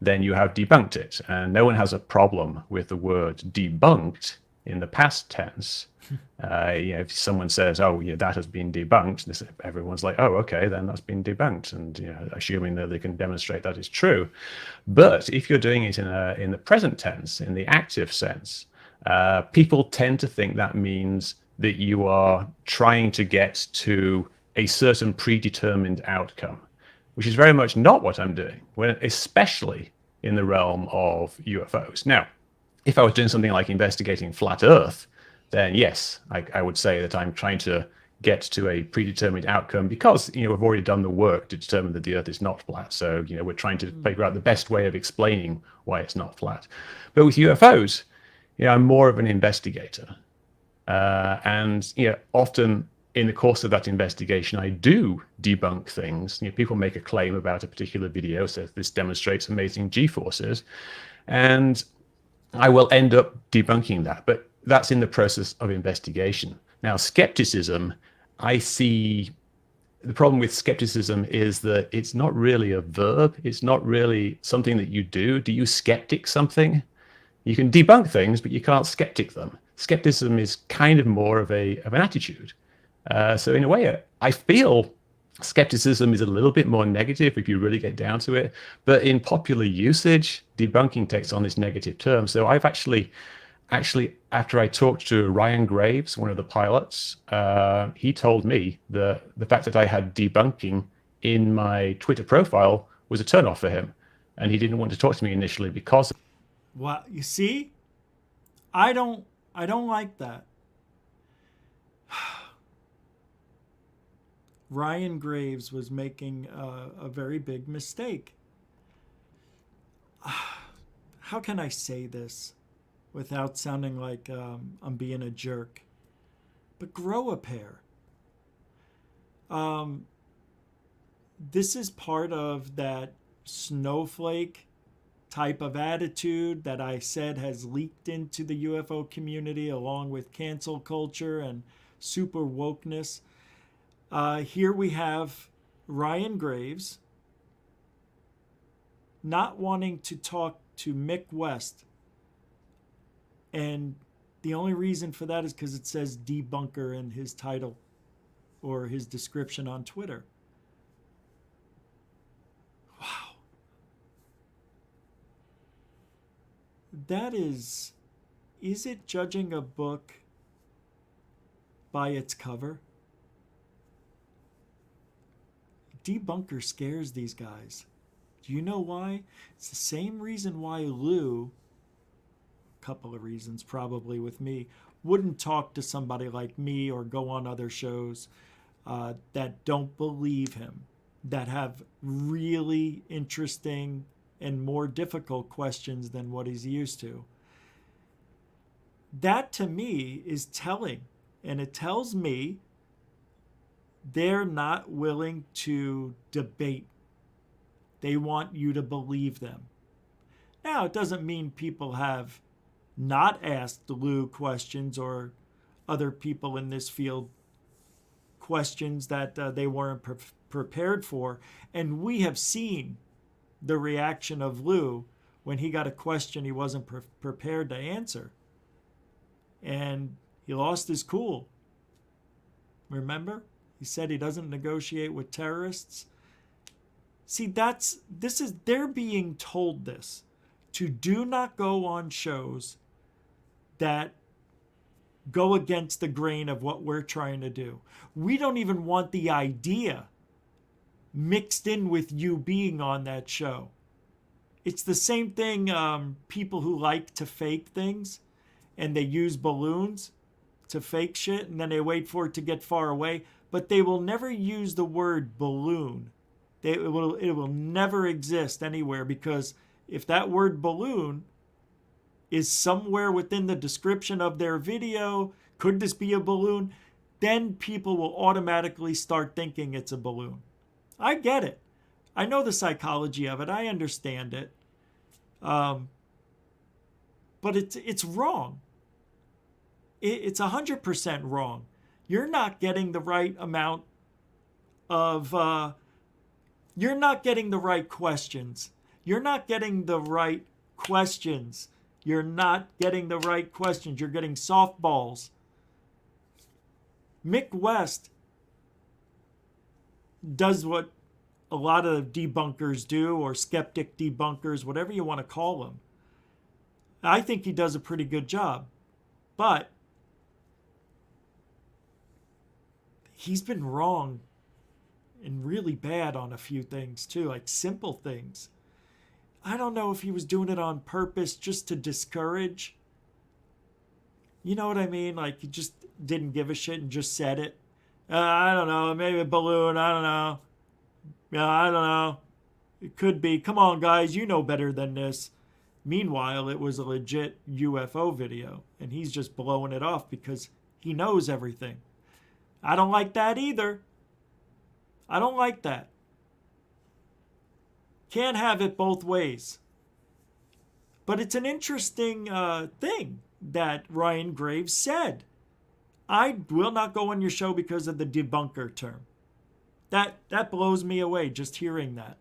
then you have debunked it. And no one has a problem with the word debunked in the past tense. If someone says, "Oh, yeah, that has been debunked," everyone's like, "Oh, okay, then that's been debunked," and assuming that they can demonstrate that is true. But if you're doing it in the present tense, in the active sense, people tend to think that means that you are trying to get to a certain predetermined outcome, which is very much not what I'm doing, especially in the realm of UFOs. Now, if I was doing something like investigating flat Earth, then yes, I would say that I'm trying to get to a predetermined outcome because we've already done the work to determine that the Earth is not flat. So we're trying to figure out the best way of explaining why it's not flat. But with UFOs, I'm more of an investigator, and often in the course of that investigation, I do debunk things. People make a claim about a particular video, says this demonstrates amazing G-forces, and I will end up debunking that. But that's in the process of investigation. Now, skepticism, I see the problem with skepticism is that it's not really a verb. It's not really something that you do. Do you skeptic something? You can debunk things, but you can't skeptic them. Skepticism is kind of more of an attitude. So in a way, I feel skepticism is a little bit more negative if you really get down to it. But in popular usage, debunking takes on this negative term. So I've actually, after I talked to Ryan Graves, one of the pilots, he told me the fact that I had debunking in my Twitter profile was a turnoff for him. And he didn't want to talk to me initially because... Well, you see, I don't like that. Ryan Graves was making a very big mistake. How can I say this without sounding like I'm being a jerk? But grow a pair. This is part of that snowflake type of attitude that I said has leaked into the UFO community along with cancel culture and super wokeness. Here we have Ryan Graves not wanting to talk to Mick West. And the only reason for that is because it says debunker in his title or his description on Twitter. Wow. That is it judging a book by its cover? Debunker scares these guys. Do you know why? It's the same reason why Lou, a couple of reasons probably with me, wouldn't talk to somebody like me or go on other shows that don't believe him, that have really interesting and more difficult questions than what he's used to. That to me is telling, and it tells me they're not willing to debate. They want you to believe them. Now, it doesn't mean people have not asked Lou questions or other people in this field questions that they weren't prepared for. And we have seen the reaction of Lou when he got a question he wasn't prepared to answer. And he lost his cool. Remember? He said he doesn't negotiate with terrorists. See, they're being told this, to do not go on shows that go against the grain of what we're trying to do. We don't even want the idea mixed in with you being on that show. It's the same thing, people who like to fake things and they use balloons to fake shit and then they wait for it to get far away, but they will never use the word balloon. It will never exist anywhere, because if that word balloon is somewhere within the description of their video, could this be a balloon? Then people will automatically start thinking it's a balloon. I get it. I know the psychology of it. I understand it. But it's wrong. it's 100% wrong. You're not getting the right amount of, you're not getting the right questions. You're not getting the right questions. You're not getting the right questions. You're getting softballs. Mick West does what a lot of debunkers do, or skeptic debunkers, whatever you want to call them. I think he does a pretty good job. But he's been wrong and really bad on a few things too, like simple things. I don't know if he was doing it on purpose just to discourage. You know what I mean? Like, he just didn't give a shit and just said it. I don't know, maybe a balloon, I don't know. Yeah, I don't know. It could be. Come on, guys, you know better than this. Meanwhile, it was a legit UFO video, and he's just blowing it off because he knows everything. I don't like that either. I don't like that. Can't have it both ways. But it's an interesting thing that Ryan Graves said. I will not go on your show because of the debunker term. That blows me away just hearing that.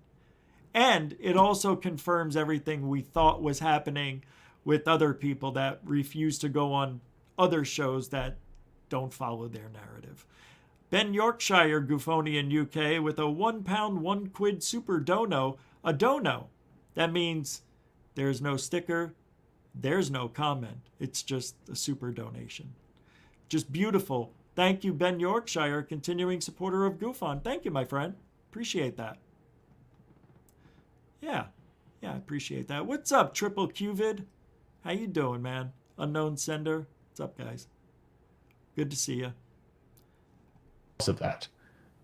And it also confirms everything we thought was happening with other people that refuse to go on other shows that don't follow their narrative. Ben Yorkshire, Goofonian UK, with a £1, £1 super dono. A dono. That means there's no sticker, there's no comment. It's just a super donation. Just beautiful. Thank you, Ben Yorkshire, continuing supporter of GoofOn. Thank you, my friend. Appreciate that. Yeah, I appreciate that. What's up, Triple Qvid? How you doing, man? Unknown sender. What's up, guys? Good to see you. Of that,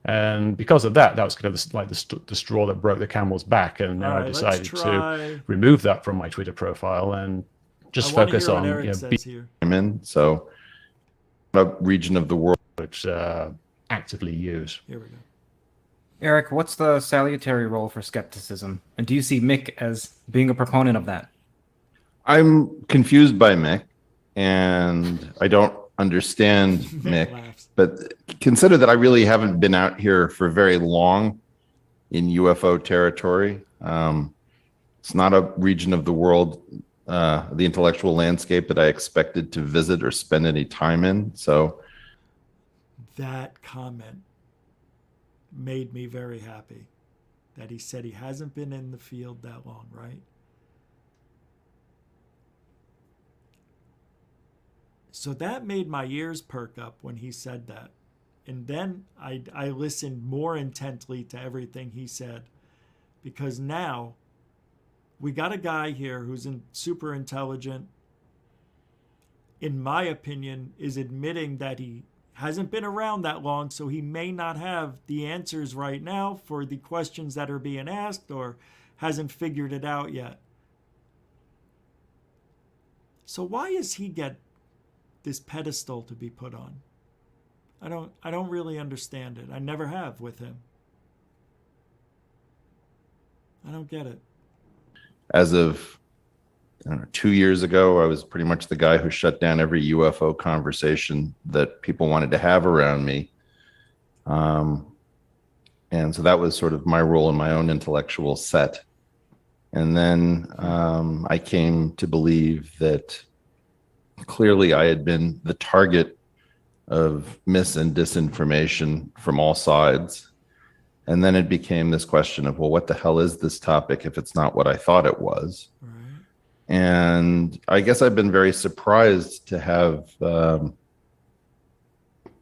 and because of that, that was kind of the straw that broke the camel's back, and then I decided to remove that from my Twitter profile and just focus on in so a region of the world which actively use. Here we go. Eric, what's the salutary role for skepticism, and do you see Mick as being a proponent of that? I'm confused by Mick, and I don't understand Mick, but consider that I really haven't been out here for very long in UFO territory. It's not a region of the world, the intellectual landscape that I expected to visit or spend any time in. So that comment made me very happy that he said he hasn't been in the field that long, right? So that made my ears perk up when he said that. And then I listened more intently to everything he said, because now we got a guy here who's super intelligent, in my opinion, is admitting that he hasn't been around that long, so he may not have the answers right now for the questions that are being asked, or hasn't figured it out yet. So why does he get this pedestal to be put on? I don't really understand it. I never have with him. I don't get it. As of, I don't know, 2 years ago, I was pretty much the guy who shut down every UFO conversation that people wanted to have around me. And so that was sort of my role in my own intellectual set. And then I came to believe that clearly I had been the target of mis and disinformation from all sides. And then it became this question of, well, what the hell is this topic if it's not what I thought it was? Right. And I guess I've been very surprised to have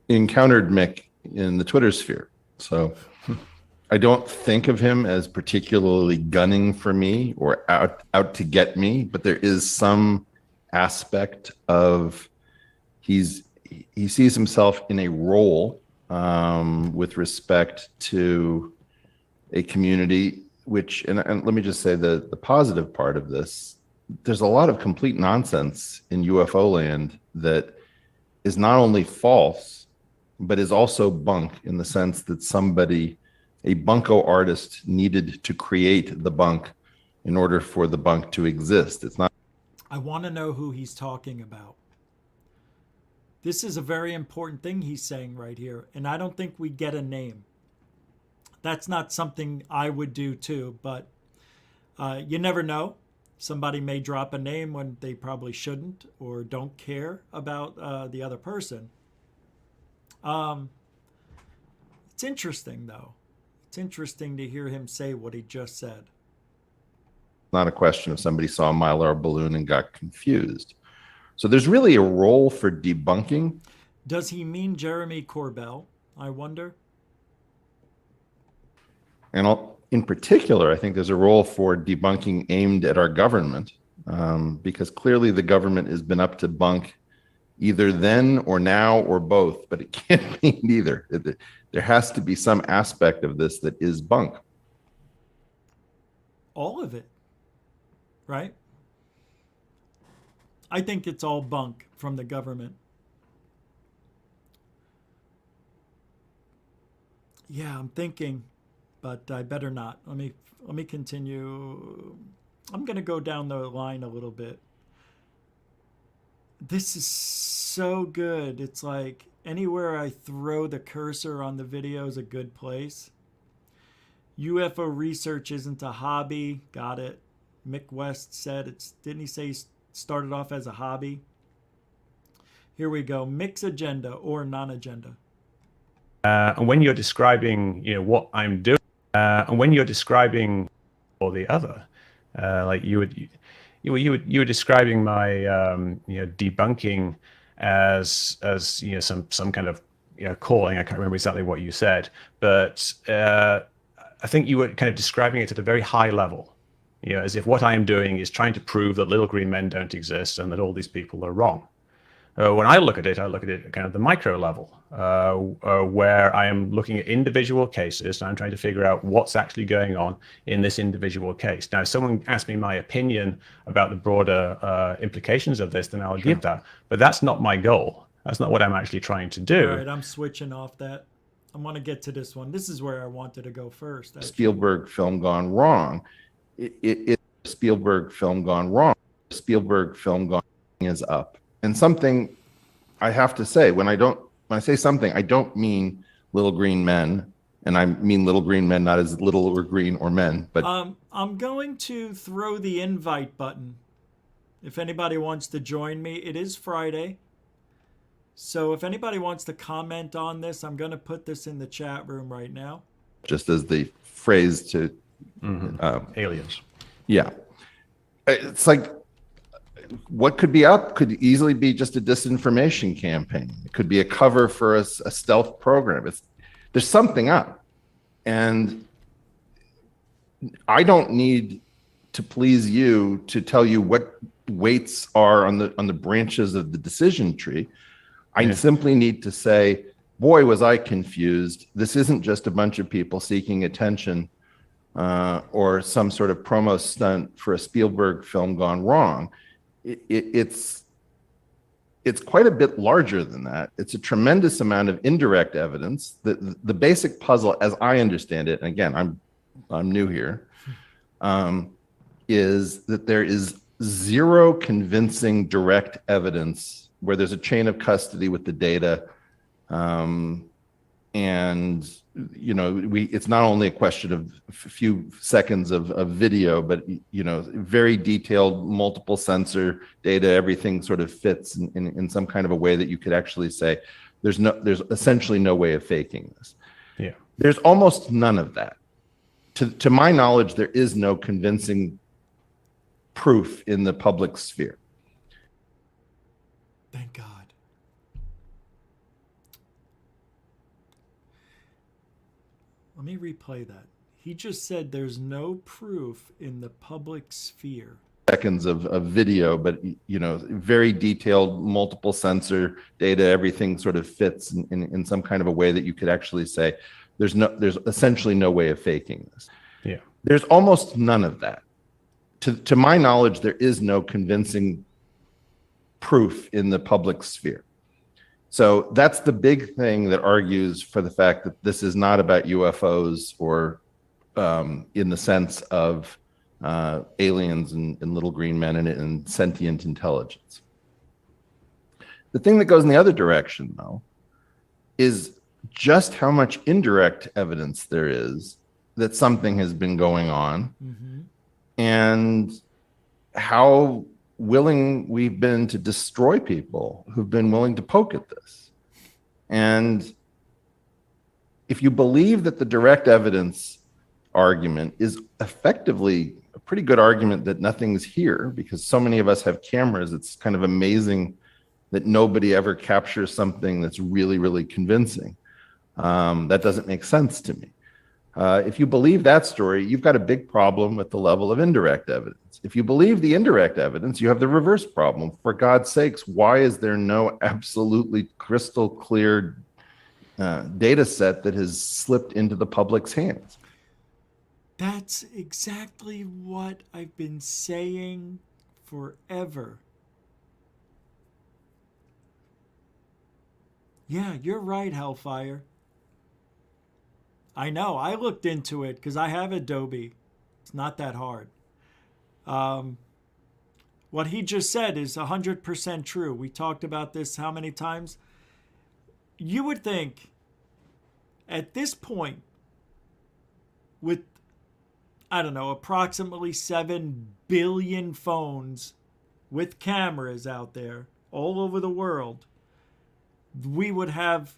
encountered Mick in the Twitter sphere. So I don't think of him as particularly gunning for me or out to get me, but there is some aspect of he sees himself in a role with respect to a community, which, and let me just say the positive part of this, there's a lot of complete nonsense in UFO land that is not only false, but is also bunk, in the sense that a bunko artist needed to create the bunk in order for the bunk to exist. It's not. I want to know who he's talking about. This is a very important thing he's saying right here, and I don't think we get a name. That's not something I would do too, but you never know. Somebody may drop a name when they probably shouldn't or don't care about the other person. It's interesting, though. It's interesting to hear him say what he just said. Not a question of somebody saw a Mylar balloon and got confused. So there's really a role for debunking. Does he mean Jeremy Corbell, I wonder? And in particular, I think there's a role for debunking aimed at our government, because clearly the government has been up to bunk either then or now or both, but it can't be neither. There has to be some aspect of this that is bunk. All of it, right? I think it's all bunk from the government. Yeah, I'm thinking, but I better not. Let me continue. I'm going to go down the line a little bit. This is so good. It's like anywhere I throw the cursor on the video is a good place. UFO research isn't a hobby. Got it. Mick West said didn't he say he started off as a hobby? Here we go. Mix agenda or non-agenda. And when you're describing, what I'm doing, and when you're describing or the other, like you were describing my debunking as some kind of calling. I can't remember exactly what you said, but I think you were kind of describing it at a very high level, as if what I am doing is trying to prove that little green men don't exist and that all these people are wrong. When I look at it at kind of the micro level, where I am looking at individual cases and I'm trying to figure out what's actually going on in this individual case. Now, if someone asks me my opinion about the broader implications of this, then I'll give that. But that's not my goal. That's not what I'm actually trying to do. All right, I'm switching off that. I want to get to this one. This is where I wanted to go first. Actually. Spielberg film gone wrong. Spielberg film gone wrong. Spielberg film gone is up. And something I have to say, when I say something, I don't mean little green men, and I mean little green men not as little or green or men, but I'm going to throw the invite button. If anybody wants to join me, it is Friday. So if anybody wants to comment on this, I'm going to put this in the chat room right now. Just as the phrase to aliens. Yeah. It's like, what could be up could easily be just a disinformation campaign. It could be a cover for a stealth program. There's something up. And I don't need to please you to tell you what weights are on the branches of the decision tree. I simply need to say, boy, was I confused. This isn't just a bunch of people seeking attention or some sort of promo stunt for a Spielberg film gone wrong. It's quite a bit larger than that. It's a tremendous amount of indirect evidence. The basic puzzle, as I understand it, and again, I'm new here, is that there is zero convincing direct evidence where there's a chain of custody with the data, and it's not only a question of a few seconds of video, but very detailed multiple sensor data. Everything sort of fits in some kind of a way that you could actually say there's essentially no way of faking this. Yeah, there's almost none of that. To my knowledge, there is no convincing proof in the public sphere. Thank God. Let me replay that. He just said there's no proof in the public sphere. Seconds of video, but very detailed multiple sensor data. Everything sort of fits in some kind of a way that you could actually say there's essentially no way of faking this. Yeah, there's almost none of that. To my knowledge, there is no convincing proof in the public sphere. So that's the big thing that argues for the fact that this is not about UFOs or in the sense of aliens and little green men and sentient intelligence. The thing that goes in the other direction, though, is just how much indirect evidence there is that something has been going on, and how willing we've been to destroy people who've been willing to poke at this. And if you believe that the direct evidence argument is effectively a pretty good argument that nothing's here, because so many of us have cameras, it's kind of amazing that nobody ever captures something that's really, really convincing. That doesn't make sense to me. If you believe that story, you've got a big problem with the level of indirect evidence. If you believe the indirect evidence, you have the reverse problem. For God's sakes, why is there no absolutely crystal clear data set that has slipped into the public's hands? That's exactly what I've been saying forever. Yeah, you're right, Hellfire. I know. I looked into it because I have Adobe. It's not that hard. What he just said is 100% true. We talked about this how many times? You would think at this point, with, I don't know, approximately 7 billion phones with cameras out there all over the world, we would have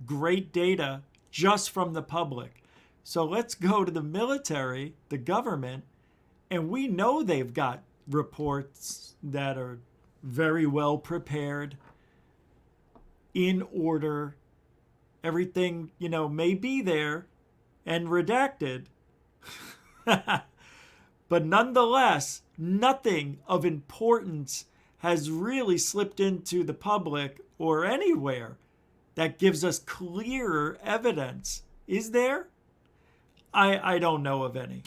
great data just from the public. So let's go to the military, the government, and we know they've got reports that are very well prepared, in order. Everything, may be there and redacted. But nonetheless, nothing of importance has really slipped into the public or anywhere that gives us clearer evidence. Is there? I don't know of any.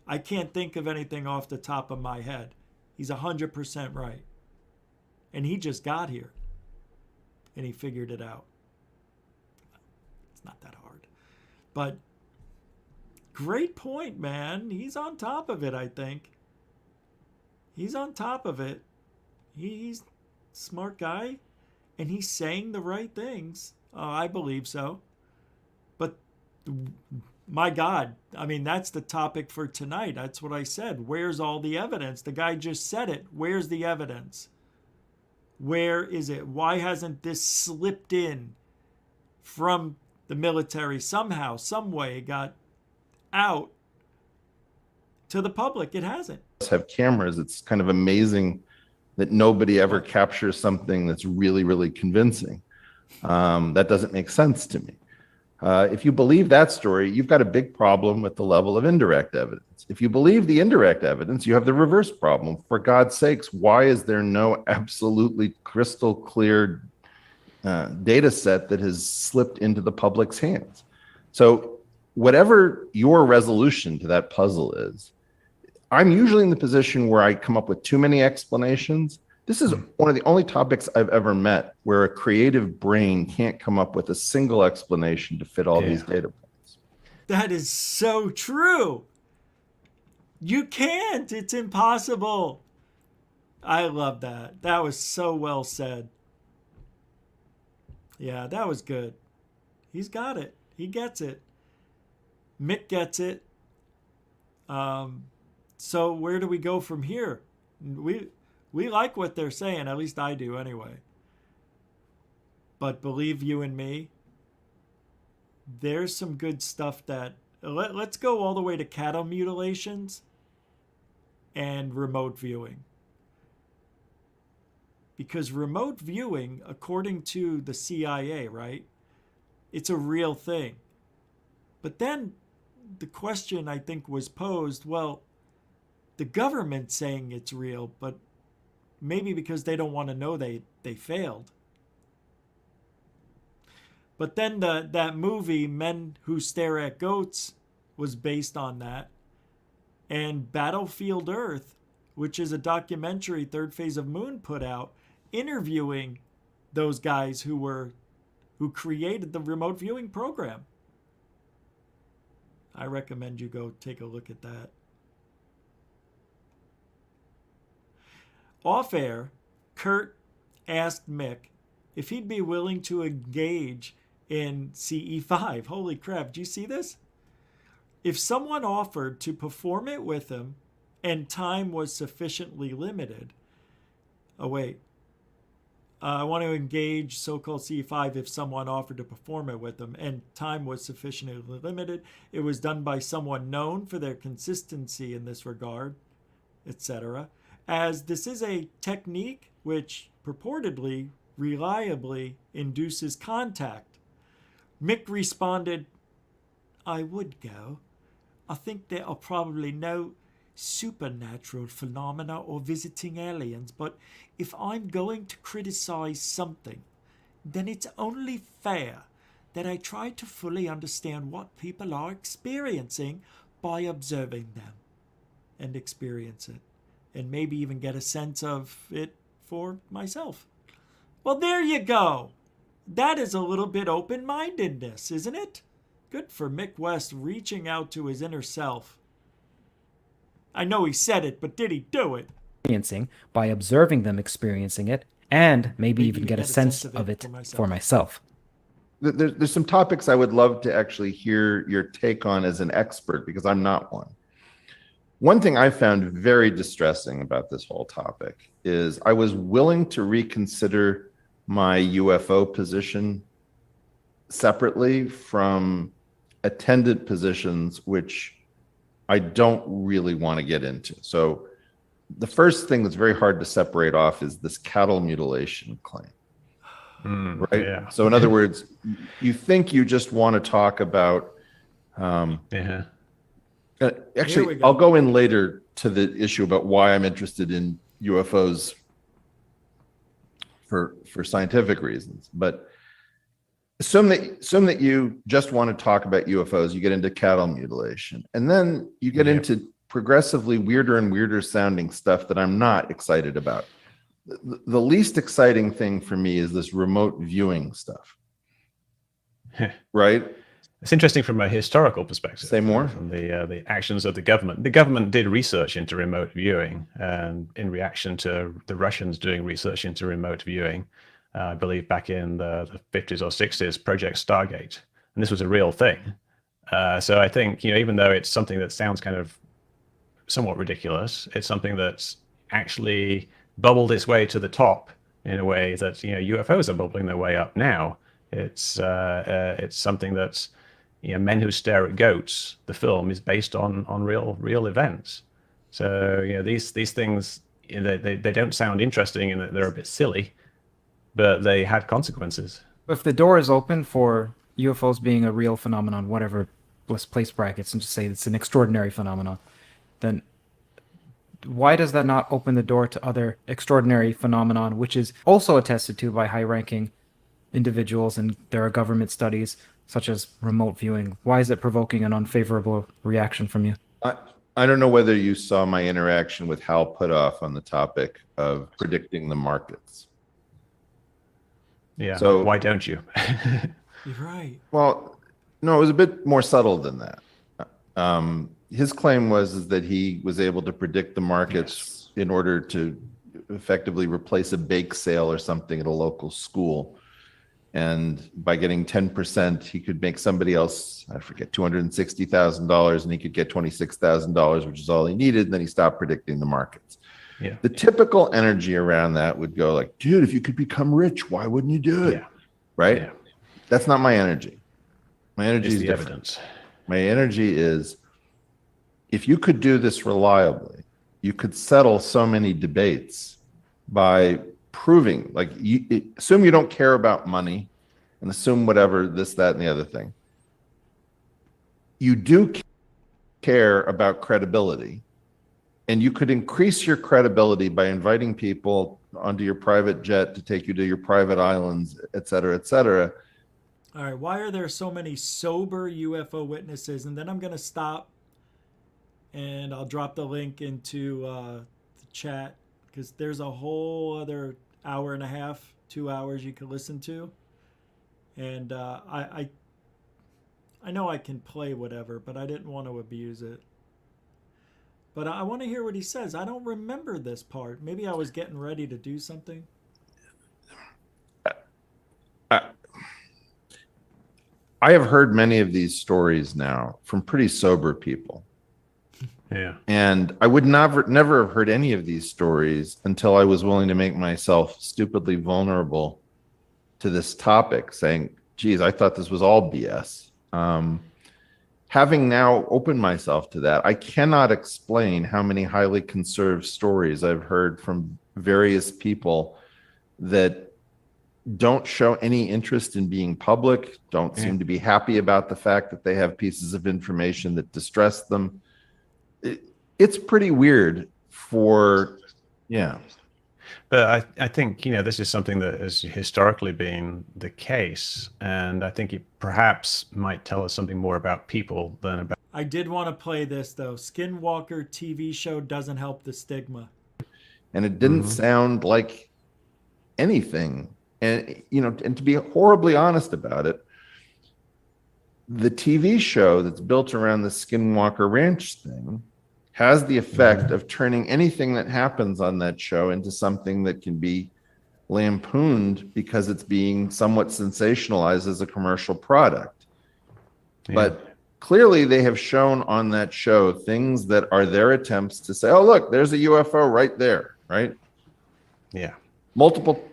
I can't think of anything off the top of my head. He's 100% right. And he just got here. And he figured it out. It's not that hard. But great point, man. He's on top of it, I think. He's on top of it. He's a smart guy. And he's saying the right things. I believe so. But my God, I mean, that's the topic for tonight. That's what I said. Where's all the evidence? The guy just said it. Where's the evidence? Where is it? Why hasn't this slipped in from the military somehow, some way, got out to the public? It hasn't. Have cameras. It's kind of amazing that nobody ever captures something that's really, really convincing. That doesn't make sense to me. If you believe that story, you've got a big problem with the level of indirect evidence. If you believe the indirect evidence, you have the reverse problem. For God's sakes, why is there no absolutely crystal clear data set that has slipped into the public's hands? So whatever your resolution to that puzzle is, I'm usually in the position where I come up with too many explanations. This is one of the only topics I've ever met where a creative brain can't come up with a single explanation to fit all these data points. That is so true. You can't. It's impossible. I love that. That was so well said. Yeah, that was good. He's got it. He gets it. Mick gets it. So where do we go from here? We like what they're saying, at least I do anyway. But believe you and me, there's some good stuff that... Let's go all the way to cattle mutilations and remote viewing. Because remote viewing, according to the CIA, right, it's a real thing. But then the question, I think, was posed, well, the government's saying it's real, but maybe because they don't want to know they failed. But then that movie, Men Who Stare at Goats, was based on that. And Battlefield Earth, which is a documentary Third Phase of Moon put out, interviewing those guys who created the remote viewing program. I recommend you go take a look at that. Off air, Kurt asked Mick if he'd be willing to engage in CE5. Holy crap, do you see this? If someone offered to perform it with him and time was sufficiently limited, oh wait, I want to engage so-called CE5 if someone offered to perform it with them and time was sufficiently limited. It was done by someone known for their consistency in this regard, etc. As this is a technique which purportedly, reliably induces contact. Mick responded, I would go. I think there are probably no supernatural phenomena or visiting aliens, but if I'm going to criticize something, then it's only fair that I try to fully understand what people are experiencing by observing them and experience it, and maybe even get a sense of it for myself. Well, there you go. That is a little bit open-mindedness, isn't it? Good for Mick West reaching out to his inner self. I know he said it, but did he do it? Experiencing by observing them experiencing it, and maybe even get a sense of it for myself. There's some topics I would love to actually hear your take on as an expert, because I'm not one. One thing I found very distressing about this whole topic is I was willing to reconsider my UFO position separately from attendant positions, which I don't really want to get into. So the first thing that's very hard to separate off is this cattle mutilation claim. Right? Yeah. So in other words, you think you just want to talk about actually, I'll go in later to the issue about why I'm interested in UFOs for scientific reasons. But assume that you just want to talk about UFOs, you get into cattle mutilation, and then you get into progressively weirder and weirder sounding stuff that I'm not excited about. The least exciting thing for me is this remote viewing stuff. Right? It's interesting from a historical perspective. Say more. From the actions of the government. The government did research into remote viewing, and in reaction to the Russians doing research into remote viewing, I believe back in the 50s or 60s, Project Stargate, and this was a real thing. So I think, even though it's something that sounds kind of somewhat ridiculous, it's something that's actually bubbled its way to the top in a way that UFOs are bubbling their way up now. It's something that's Men Who Stare at Goats. The film is based on real events. So these things they don't sound interesting and they're a bit silly, but they had consequences. If the door is open for UFOs being a real phenomenon, whatever, let's place brackets and just say it's an extraordinary phenomenon, then why does that not open the door to other extraordinary phenomenon, which is also attested to by high-ranking individuals, and there are government studies such as remote viewing? Why is it provoking an unfavorable reaction from you? I don't know whether you saw my interaction with Hal Puthoff on the topic of predicting the markets. Yeah. So why don't you? You're right. Well, no, it was a bit more subtle than that. His claim was that he was able to predict the markets in order to effectively replace a bake sale or something at a local school. And by getting 10%, he could make somebody else, I forget, $260,000, and he could get $26,000, which is all he needed. And then he stopped predicting the markets. Yeah. The typical energy around that would go like, dude, if you could become rich, why wouldn't you do it? Yeah. Right? Yeah. That's not my energy. My energy It's is the different. evidence. My energy is, if you could do this reliably, you could settle so many debates by proving, assume you don't care about money and assume whatever, this, that, and the other thing. You do care about credibility, and you could increase your credibility by inviting people onto your private jet to take you to your private islands, et cetera, et cetera. All right, why are there so many sober UFO witnesses? And then I'm going to stop and I'll drop the link into the chat, because there's a whole other hour and a half, 2 hours you can listen to. And I know I can play whatever, but I didn't want to abuse it. But I want to hear what he says. I don't remember this part. Maybe I was getting ready to do something. I have heard many of these stories now from pretty sober people. Yeah. And I would never have heard any of these stories until I was willing to make myself stupidly vulnerable to this topic, saying, geez, I thought this was all BS. Having now opened myself to that, I cannot explain how many highly conserved stories I've heard from various people that don't show any interest in being public, don't seem to be happy about the fact that they have pieces of information that distress them. It's pretty weird for, yeah. But I think, this is something that has historically been the case. And I think it perhaps might tell us something more about people than about... I did want to play this, though. Skinwalker TV show doesn't help the stigma. And it didn't sound like anything. And, and to be horribly honest about it, the TV show that's built around the Skinwalker Ranch thing has the effect of turning anything that happens on that show into something that can be lampooned because it's being somewhat sensationalized as a commercial product. Yeah. But clearly they have shown on that show things that are their attempts to say, oh, look, there's a UFO right there, right? Yeah. Multiple.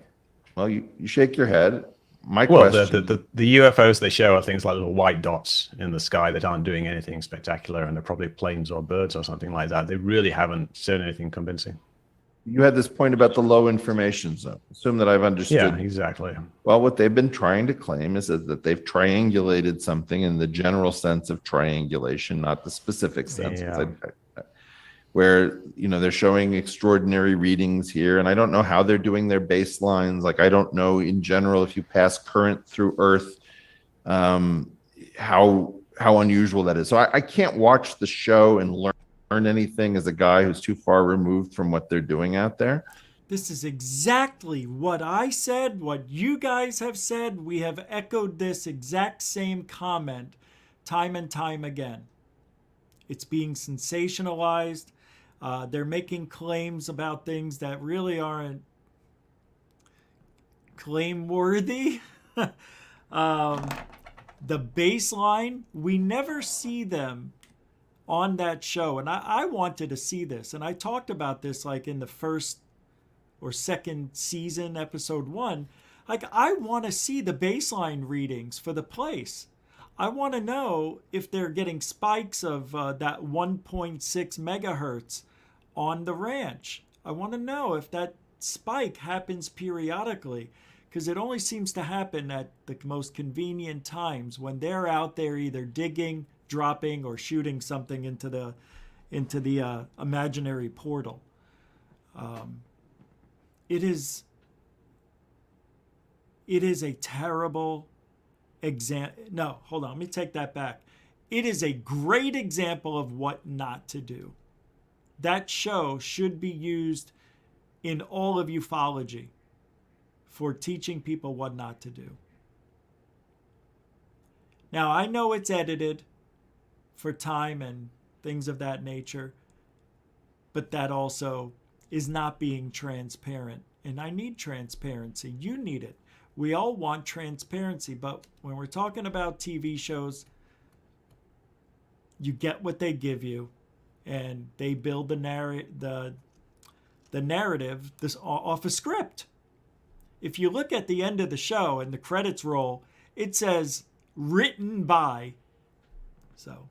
Well, you shake your head. My well, question. The UFOs they show are things like little white dots in the sky that aren't doing anything spectacular, and they're probably planes or birds or something like that. They really haven't shown anything convincing. You had this point about the low information zone. Assume that I've understood. Yeah, exactly. Well, what they've been trying to claim is that they've triangulated something in the general sense of triangulation, not the specific sense. Yeah. Where, they're showing extraordinary readings here, and I don't know how they're doing their baselines. Like, I don't know in general, if you pass current through Earth, how unusual that is. So I can't watch the show and learn anything as a guy who's too far removed from what they're doing out there. This is exactly what I said, what you guys have said. We have echoed this exact same comment time and time again. It's being sensationalized. They're making claims about things that really aren't claim-worthy. The baseline, we never see them on that show. And I wanted to see this. And I talked about this like in the first or second season, episode 1. Like, I want to see the baseline readings for the place. I want to know if they're getting spikes of that 1.6 megahertz on the ranch. I want to know if that spike happens periodically, because it only seems to happen at the most convenient times when they're out there either digging, dropping, or shooting something into the imaginary portal. It is a terrible example. No, hold on. Let me take that back. It is a great example of what not to do. That show should be used in all of ufology for teaching people what not to do. Now, I know it's edited for time and things of that nature, but that also is not being transparent. And I need transparency. You need it. We all want transparency, but when we're talking about TV shows, you get what they give you, and they build the narrative this off a script. If you look at the end of the show and the credits roll, it says written by. So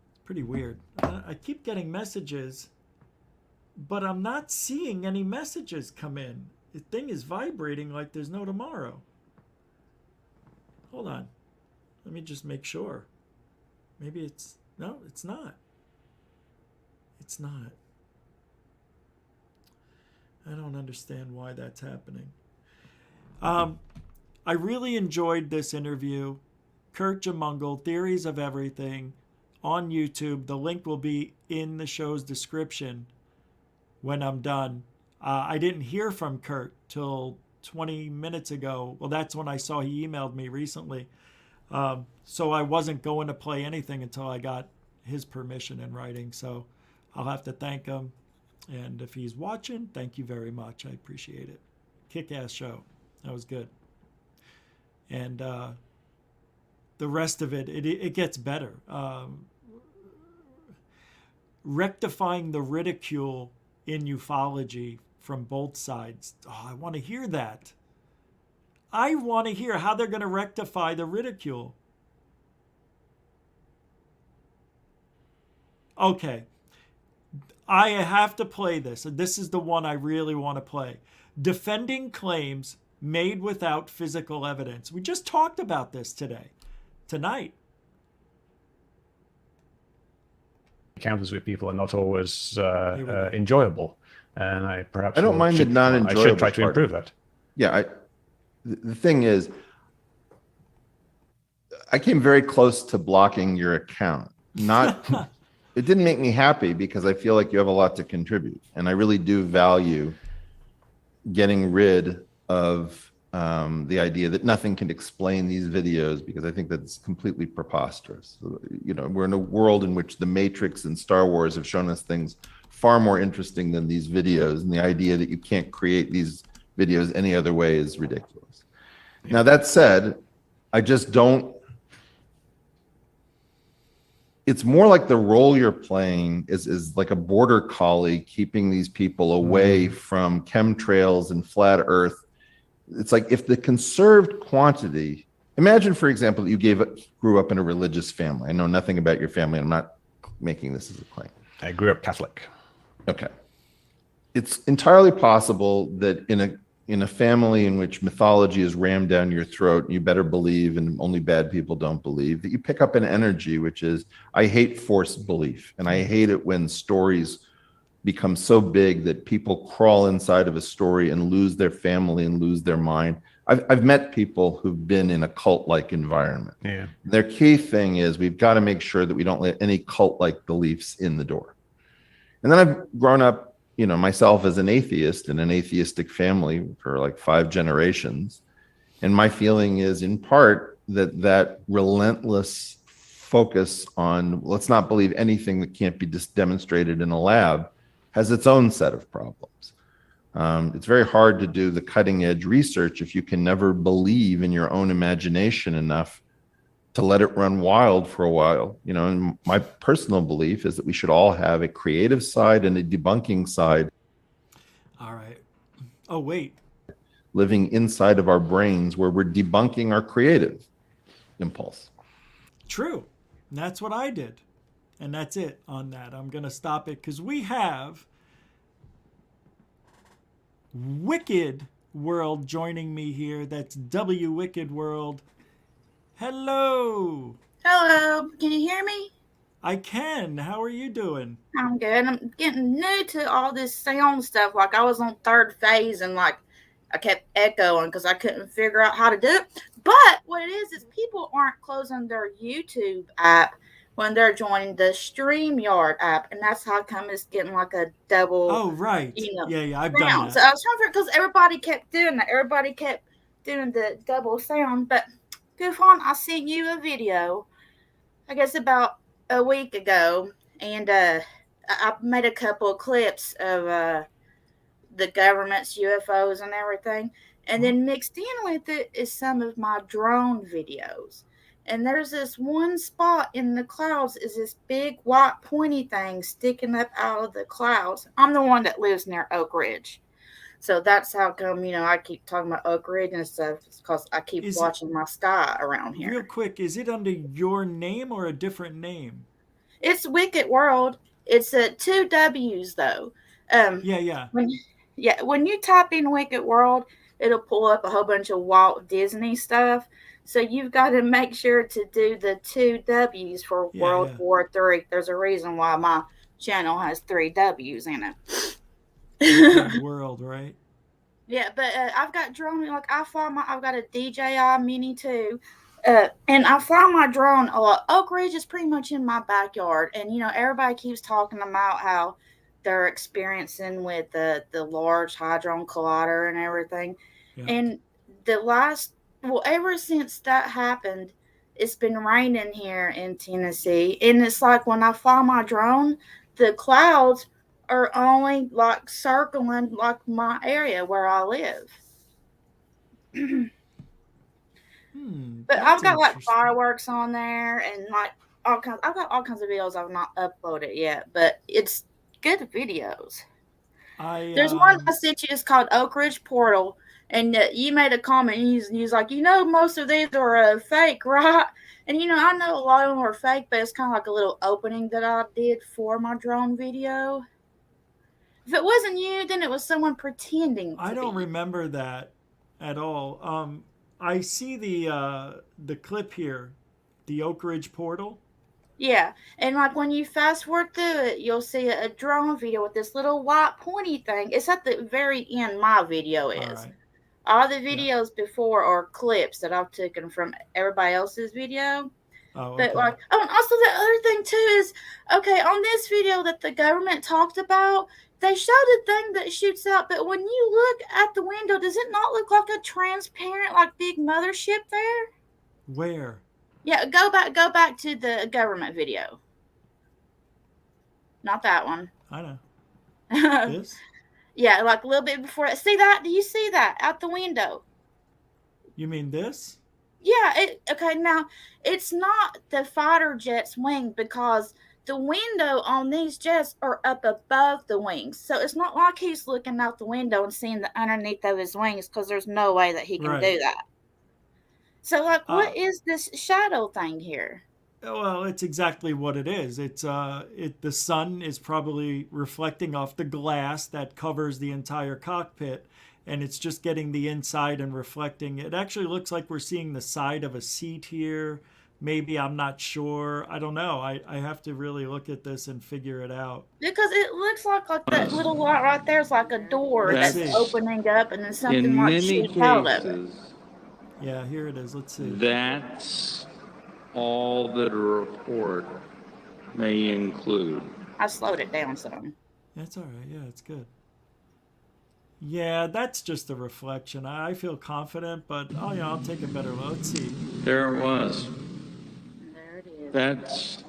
it's pretty weird. I keep getting messages, but I'm not seeing any messages come in. The thing is vibrating like there's no tomorrow. Hold on. Let me just make sure. Maybe it's... No, it's not. It's not. I don't understand why that's happening. I really enjoyed this interview. Kurt Jamungle, Theories of Everything, on YouTube. The link will be in the show's description when I'm done. I didn't hear from Kurt till 20 minutes ago. Well, that's when I saw he emailed me recently. So I wasn't going to play anything until I got his permission in writing. So I'll have to thank him. And if he's watching, thank you very much. I appreciate it. Kick-ass show. That was good. And the rest of it gets better. Rectifying the ridicule in ufology from both sides. Oh, I want to hear that. I want to hear how they're going to rectify the ridicule. Okay. I have to play this. This is the one I really want to play. Defending claims made without physical evidence. We just talked about this tonight. Encounters with people are not always enjoyable, and I don't mind the non-enjoyable. I should try to part. improve that. Yeah, the thing is, I came very close to blocking your account. Not, it didn't make me happy because I feel like you have a lot to contribute, and I really do value getting rid of the idea that nothing can explain these videos, because I think that's completely preposterous. You know, we're in a world in which the Matrix and Star Wars have shown us things far more interesting than these videos, and the idea that you can't create these videos any other way is ridiculous. Now, that said, I just don't. It's more like the role you're playing is like a border collie keeping these people away from chemtrails and flat Earth. It's like if the conserved quantity, imagine, for example, that you grew up in a religious family. I know nothing about your family. I'm not making this as a claim. I grew up Catholic. Okay. It's entirely possible that in a family in which mythology is rammed down your throat, and you better believe, and only bad people don't believe, that you pick up an energy, which is, I hate forced belief. And I hate it when stories become so big that people crawl inside of a story and lose their family and lose their mind. I've met people who've been in a cult-like environment. Yeah. Their key thing is we've got to make sure that we don't let any cult-like beliefs in the door. And then I've grown up, myself as an atheist in an atheistic family for like 5 generations. And my feeling is in part that relentless focus on let's not believe anything that can't be demonstrated in a lab has its own set of problems. It's very hard to do the cutting edge research if you can never believe in your own imagination enough to let it run wild for a while. And my personal belief is that we should all have a creative side and a debunking side. All right. Oh, wait. Living inside of our brains where we're debunking our creative impulse. True. And that's what I did. And that's it on that. I'm going to stop it because we have Wicked World joining me here. That's W Wicked World. Hello. Hello. Can you hear me? I can. How are you doing? I'm good. I'm getting new to all this sound stuff. Like I was on 3rd phase and like I kept echoing because I couldn't figure out how to do it. But what it is people aren't closing their YouTube app when they're joining the StreamYard app, and that's how come it's getting like a double. Oh, right. Yeah, I've done that. So I was trying to figure, because everybody kept doing that. Everybody kept doing the double sound. But Goofon, I sent you a video, I guess about a week ago, and I made a couple of clips of the government's UFOs and everything, and then mixed in with it is some of my drone videos. And there's this one spot in the clouds is this big white pointy thing sticking up out of the clouds. I'm the one that lives near Oak Ridge. So that's how come, I keep talking about Oak Ridge and stuff. It's because I keep watching my sky around here. Real quick, is it under your name or a different name? It's Wicked World. It's 2 W's, though. Yeah. When you type in Wicked World, it'll pull up a whole bunch of Walt Disney stuff. So you've got to make sure to do the 2 W's for World War III. There's a reason why my channel has 3 W's in it. World, right? Yeah, but I've got drone. Like I've got a DJI Mini too, and I fly my drone a lot. Oak Ridge is pretty much in my backyard, and everybody keeps talking about how they're experiencing with the Large Hadron Collider and everything, and ever since that happened, it's been raining here in Tennessee. And it's like when I fly my drone, the clouds are only like circling like my area where I live. But I've got like fireworks on there and like all kinds. I've got all kinds of videos I've not uploaded yet, but it's good videos. There's one I sent you. It's called Oak Ridge Portal, and you made a comment. And you was like, most of these are fake, right? And I know a lot of them are fake, but it's kind of like a little opening that I did for my drone video. If it wasn't you, then it was someone pretending. I don't remember that at all. I see the clip here, the Oak Ridge Portal. Yeah, and like when you fast forward through it, you'll see a drone video with this little white pointy thing. It's at the very end. My video is. All the videos before are clips that I've taken from everybody else's video. Oh, okay. But and also the other thing too is, on this video that the government talked about, they showed a thing that shoots out, but when you look at the window, does it not look like a transparent, like big mothership there? Where? Yeah, go back to the government video. Not that one. I know. This? Yeah, like a little bit before that. See that? Do you see that out the window? You mean this? Yeah. Now, it's not the fighter jet's wing because the window on these jets are up above the wings. So it's not like he's looking out the window and seeing the underneath of his wings because there's no way that he can do that. So, what is this shadow thing here? Well, it's exactly what it is. It's the sun is probably reflecting off the glass that covers the entire cockpit, and it's just getting the inside and reflecting. It actually looks like we're seeing the side of a seat here. Maybe, I'm not sure. I don't know. I have to really look at this and figure it out. Because it looks like that little light right there is like a door that's opening up, and then something like shoots out of it. Yeah, here it is. Let's see. That's all that a report may include. I slowed it down some. That's all right. Yeah, it's good. Yeah, that's just a reflection. I feel confident, but I'll take a better look. Let's see. There it was. There it is.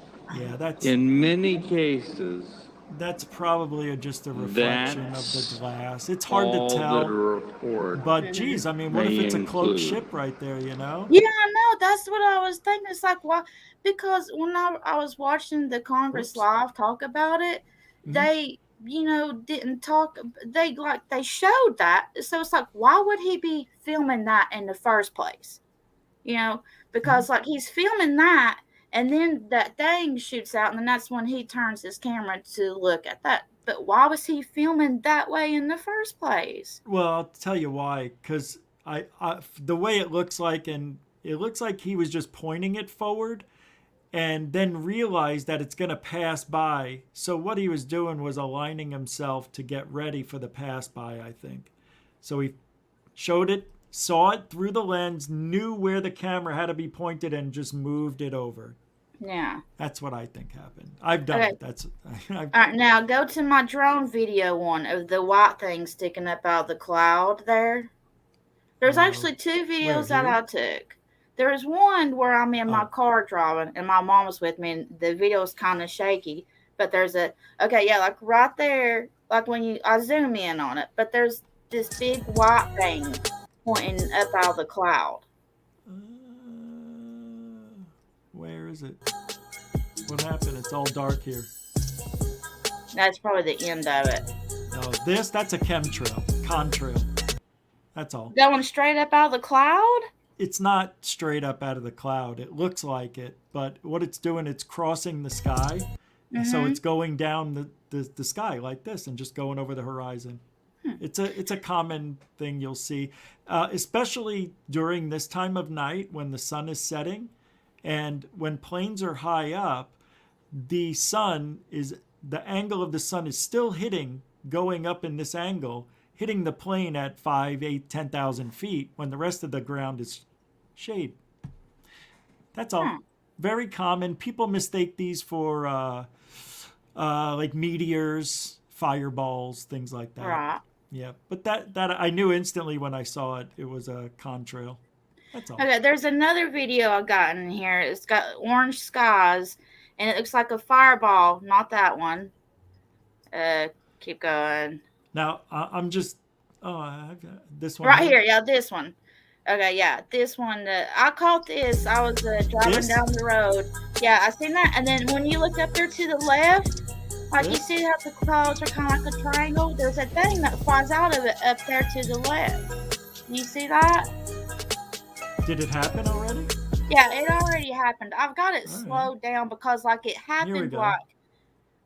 That's in many cases. That's probably just a reflection of the glass. It's hard to tell. But geez, I mean, what if it's a cloaked ship right there? Yeah, I know. That's what I was thinking. It's like, why? Because when I was watching the Congress live talk about it, they didn't talk. They showed that. So it's like, why would he be filming that in the first place? Because he's filming that. And then that thing shoots out, and then that's when he turns his camera to look at that. But why was he filming that way in the first place? Well, I'll tell you why. Because the way it looks like, and it looks like he was just pointing it forward and then realized that it's going to pass by. So what he was doing was aligning himself to get ready for the pass by, I think. So he showed it, saw it through the lens, knew where the camera had to be pointed, and just moved it over. Yeah. That's what I think happened. I've done it. All right, now go to my drone video one of the white thing sticking up out of the cloud there. There's actually two videos that I took. There's one where I'm in my car driving, and my mom was with me, and the video is kind of shaky. But there's like right there, like when I zoom in on it, but there's this big white thing pointing up out of the cloud. Where is it? What happened? It's all dark here. That's probably the end of it. No, that's a contrail. That's all. Going straight up out of the cloud? It's not straight up out of the cloud. It looks like it, but what it's doing, it's crossing the sky. So it's going down the sky like this and just going over the horizon. It's a common thing you'll see, especially during this time of night when the sun is setting. And when planes are high up, the angle of the sun is still going up in this angle, hitting the plane at 5, 8, 10,000 feet when the rest of the ground is shade. That's all. Very common. People mistake these for like meteors, fireballs, things like that. Right. Yeah, but that I knew instantly when I saw it. It was a contrail. That's all. Okay, there's another video I got in here. It's got orange skies, and it looks like a fireball. Not that one. Keep going. Now, I'm just... I've got this one. Right here. Yeah, this one. Okay, yeah, this one. I caught this. I was driving down the road. Yeah, I seen that. And then when you look up there to the left, like you see how the clouds are kind of like a triangle. There's a thing that flies out of it up there to the left. You see that? Did it happen already? Yeah, it already happened. I've got it All right. slowed down because like it Here we happened go.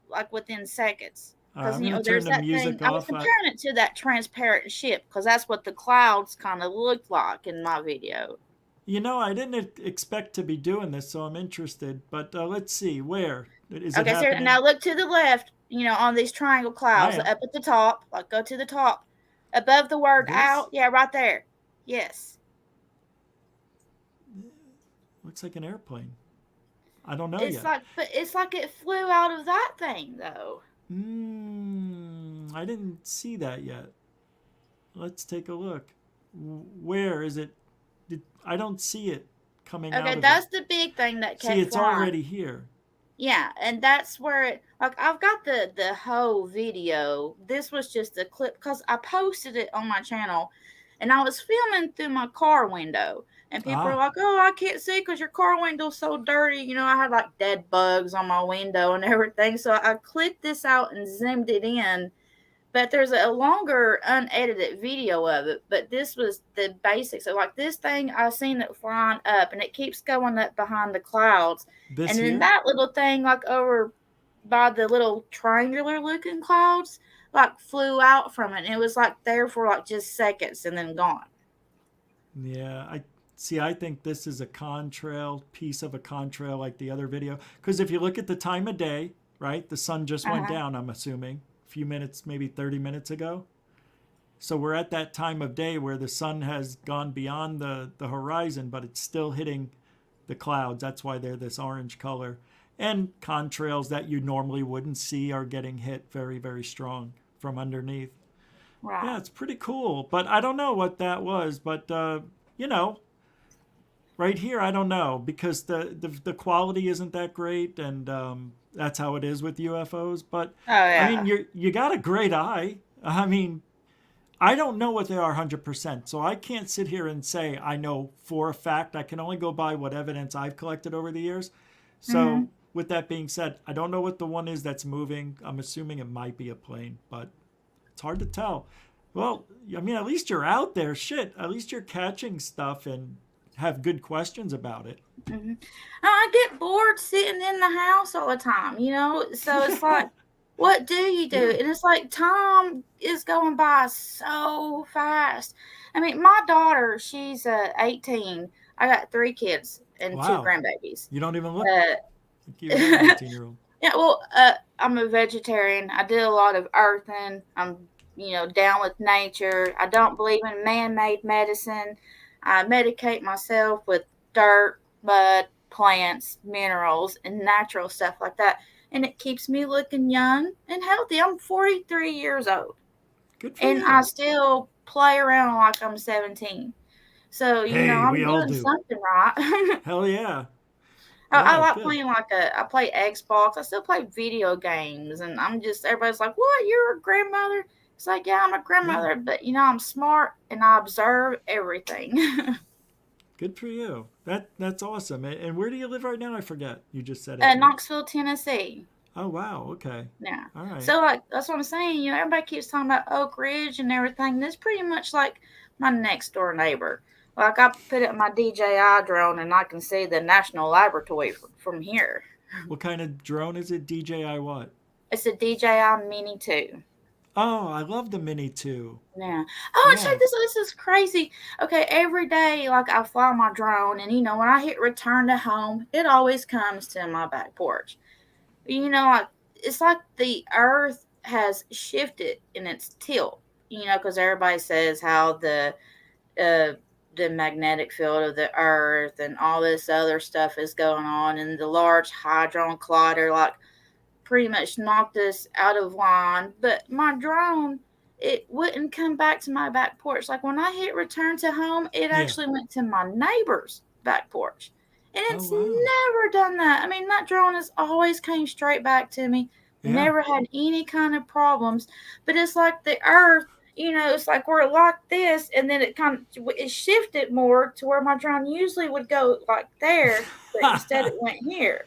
like within seconds. Because I'm you know, gonna turn there's the that music thing. I was off. comparing it to that transparent ship because that's what the clouds kind of looked like in my video. You know, I didn't expect to be doing this, so I'm interested. But let's see, where is it Okay, so happening? now look to the left. You know, on these triangle clouds am. up at the top. Like go to the top, above the word This? out. Yeah, right there. Yes. Looks like an airplane. I don't know It's yet. like, but it's like it flew out of that thing though. I didn't see that yet. Let's take a look. Where is it? I don't see it coming out Okay, of that's it. the big thing that kept See, it's flying. already here. Yeah, and that's where it, like I've got the whole video. This was just a clip because I posted it on my channel, and I was filming through my car window, and people are like, "Oh, I can't see because your car window's so dirty." You know, I had like dead bugs on my window and everything, so I clipped this out and zoomed it in. But there's a longer unedited video of it. But this was the basics. So like this thing, I seen it flying up, and it keeps going up behind the clouds. This And then here? that little thing, like over by the little triangular looking clouds, like flew out from it. And it was like there for like just seconds and then gone. Yeah, I think this is a contrail, piece of a contrail like the other video. Because if you look at the time of day, right, the sun just went down, I'm assuming, a few minutes, maybe 30 minutes ago. So we're at that time of day where the sun has gone beyond the horizon, but it's still hitting the clouds. That's why they're this orange color. And contrails that you normally wouldn't see are getting hit very, very strong from underneath. Right. Yeah, it's pretty cool. But I don't know what that was. But, you know, right here, I don't know because the quality isn't that great. And that's how it is with UFOs. But, yeah. I mean, you got a great eye. I mean, I don't know what they are 100%. So I can't sit here and say I know for a fact. I can only go by what evidence I've collected over the years. So with that being said, I don't know what the one is that's moving. I'm assuming it might be a plane, but it's hard to tell. Well, I mean, at least you're out there. Shit, at least you're catching stuff and have good questions about it. I get bored sitting in the house all the time, you know? So it's like, what do you do? And it's like time is going by so fast. I mean, my daughter, she's 18. I got 3 kids and 2 grandbabies. You don't even look like you're an 18-year-old. Yeah, well, I'm a vegetarian. I do a lot of earthing. I'm, you know, down with nature. I don't believe in man-made medicine. I medicate myself with dirt, mud, plants, minerals, and natural stuff like that. And it keeps me looking young and healthy. I'm 43 years old. Good for and you. I still play around like I'm 17. So, you know, I'm doing something right. Hell yeah. I like playing I play Xbox. I still play video games. And I'm just, everybody's like, what? You're a grandmother? It's like, yeah, I'm a grandmother. But, you know, I'm smart and I observe everything. Good for you. That's awesome. And where do you live right now? I forget. You just said it. Knoxville, Tennessee. Oh, wow. Okay. Yeah. All right. So, like, that's what I'm saying. You know, everybody keeps talking about Oak Ridge and everything. That's pretty much like my next door neighbor. Like, I put up my DJI drone and I can see the National Laboratory from here. What kind of drone is it? DJI what? It's a DJI Mini 2. Oh, I love the Mini 2. Yeah. Oh, and check this out. This is crazy. Okay, every day, like, I fly my drone, and, you know, when I hit return to home, it always comes to my back porch. You know, like, it's like the earth has shifted in its tilt, you know, because everybody says how the magnetic field of the earth and all this other stuff is going on, and the large hadron collider, like, pretty much knocked us out of line. But my drone, it wouldn't come back to my back porch. Like, when I hit return to home, it actually went to my neighbor's back porch. And it's never done that. I mean, that drone has always came straight back to me. Never had any kind of problems. But it's like the earth it's like we're like this, and then it shifted more to where my drone usually would go like there, but instead it went here.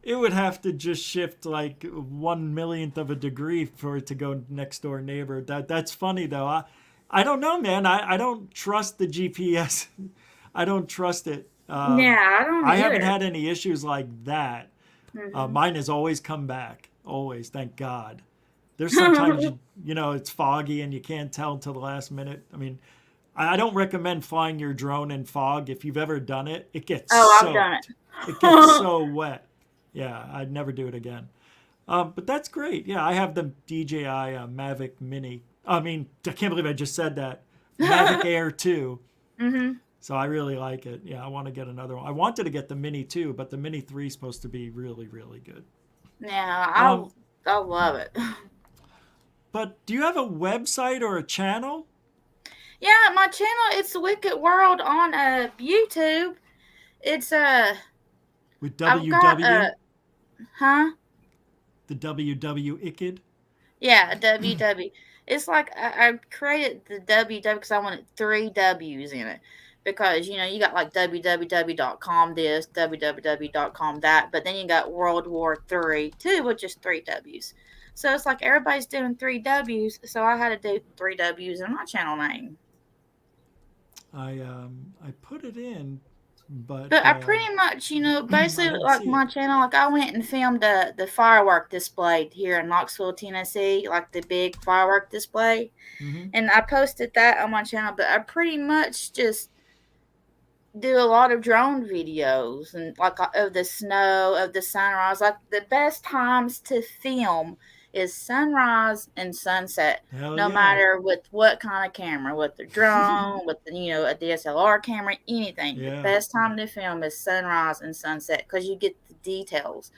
It would have to just shift like 1/1,000,000th of a degree for it to go next door neighbor. That's funny though. I don't know, man. I don't trust the GPS. I don't trust it. Yeah, I don't I haven't either. had any issues like that. Mhm. Mine has always come back. Always, thank God. There's sometimes it's foggy and you can't tell until the last minute. I mean, I don't recommend flying your drone in fog. If you've ever done it, it gets I've done it. It gets so wet. Yeah, I'd never do it again. But that's great. Yeah, I have the DJI Mavic Mini. I mean, I can't believe I just said that. Mavic Air 2. Mm-hmm. So I really like it. Yeah, I want to get another one. I wanted to get the Mini 2, but the Mini 3 is supposed to be really, really good. Yeah, I love it. But do you have a website or a channel? Yeah, my channel, it's Wicked World on YouTube. It's With I've WW? got huh? The WW Icked? Yeah, WW. It's like I created the WW because I wanted 3 W's in it. Because, you got like www.com this, www.com that, but then you got World War III too, which is 3 W's. So it's like everybody's doing 3 W's, so I had to do 3 W's in my channel name. I put it in, but I pretty much, basically like my channel, like I went and filmed the firework display here in Knoxville, Tennessee, like the big firework display. And I posted that on my channel, but I pretty much just do a lot of drone videos and like of the snow, of the sunrise. Like the best times to film is sunrise and sunset. Hell no yeah. matter with what kind of camera, with the drone, with the a DSLR camera, anything. Yeah. The best time to film is sunrise and sunset because you get the details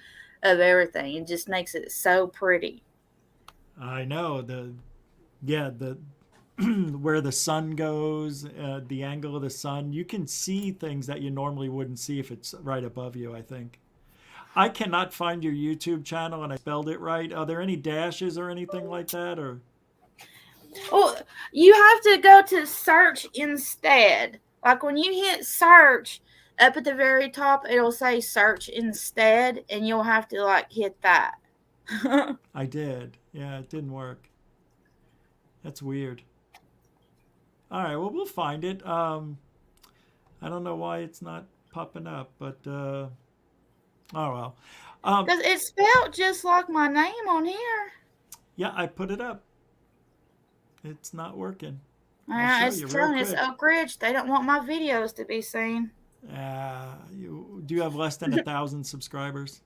of everything. It just makes it so pretty. I know the where the sun goes, the angle of the sun. You can see things that you normally wouldn't see if it's right above you, I think. I cannot find your YouTube channel, and I spelled it right. Are there any dashes or anything like that? Or Well, you have to go to search instead. Like when you hit search, up at the very top, it'll say search instead, and you'll have to like hit that. I did. Yeah, it didn't work. That's weird. All right, well, we'll find it. I don't know why it's not popping up, but oh well. Because it's spelled just like my name on here. Yeah, I put it up. It's not working. It's telling it's Oak Ridge. They don't want my videos to be seen. Do you have less than 1,000 subscribers?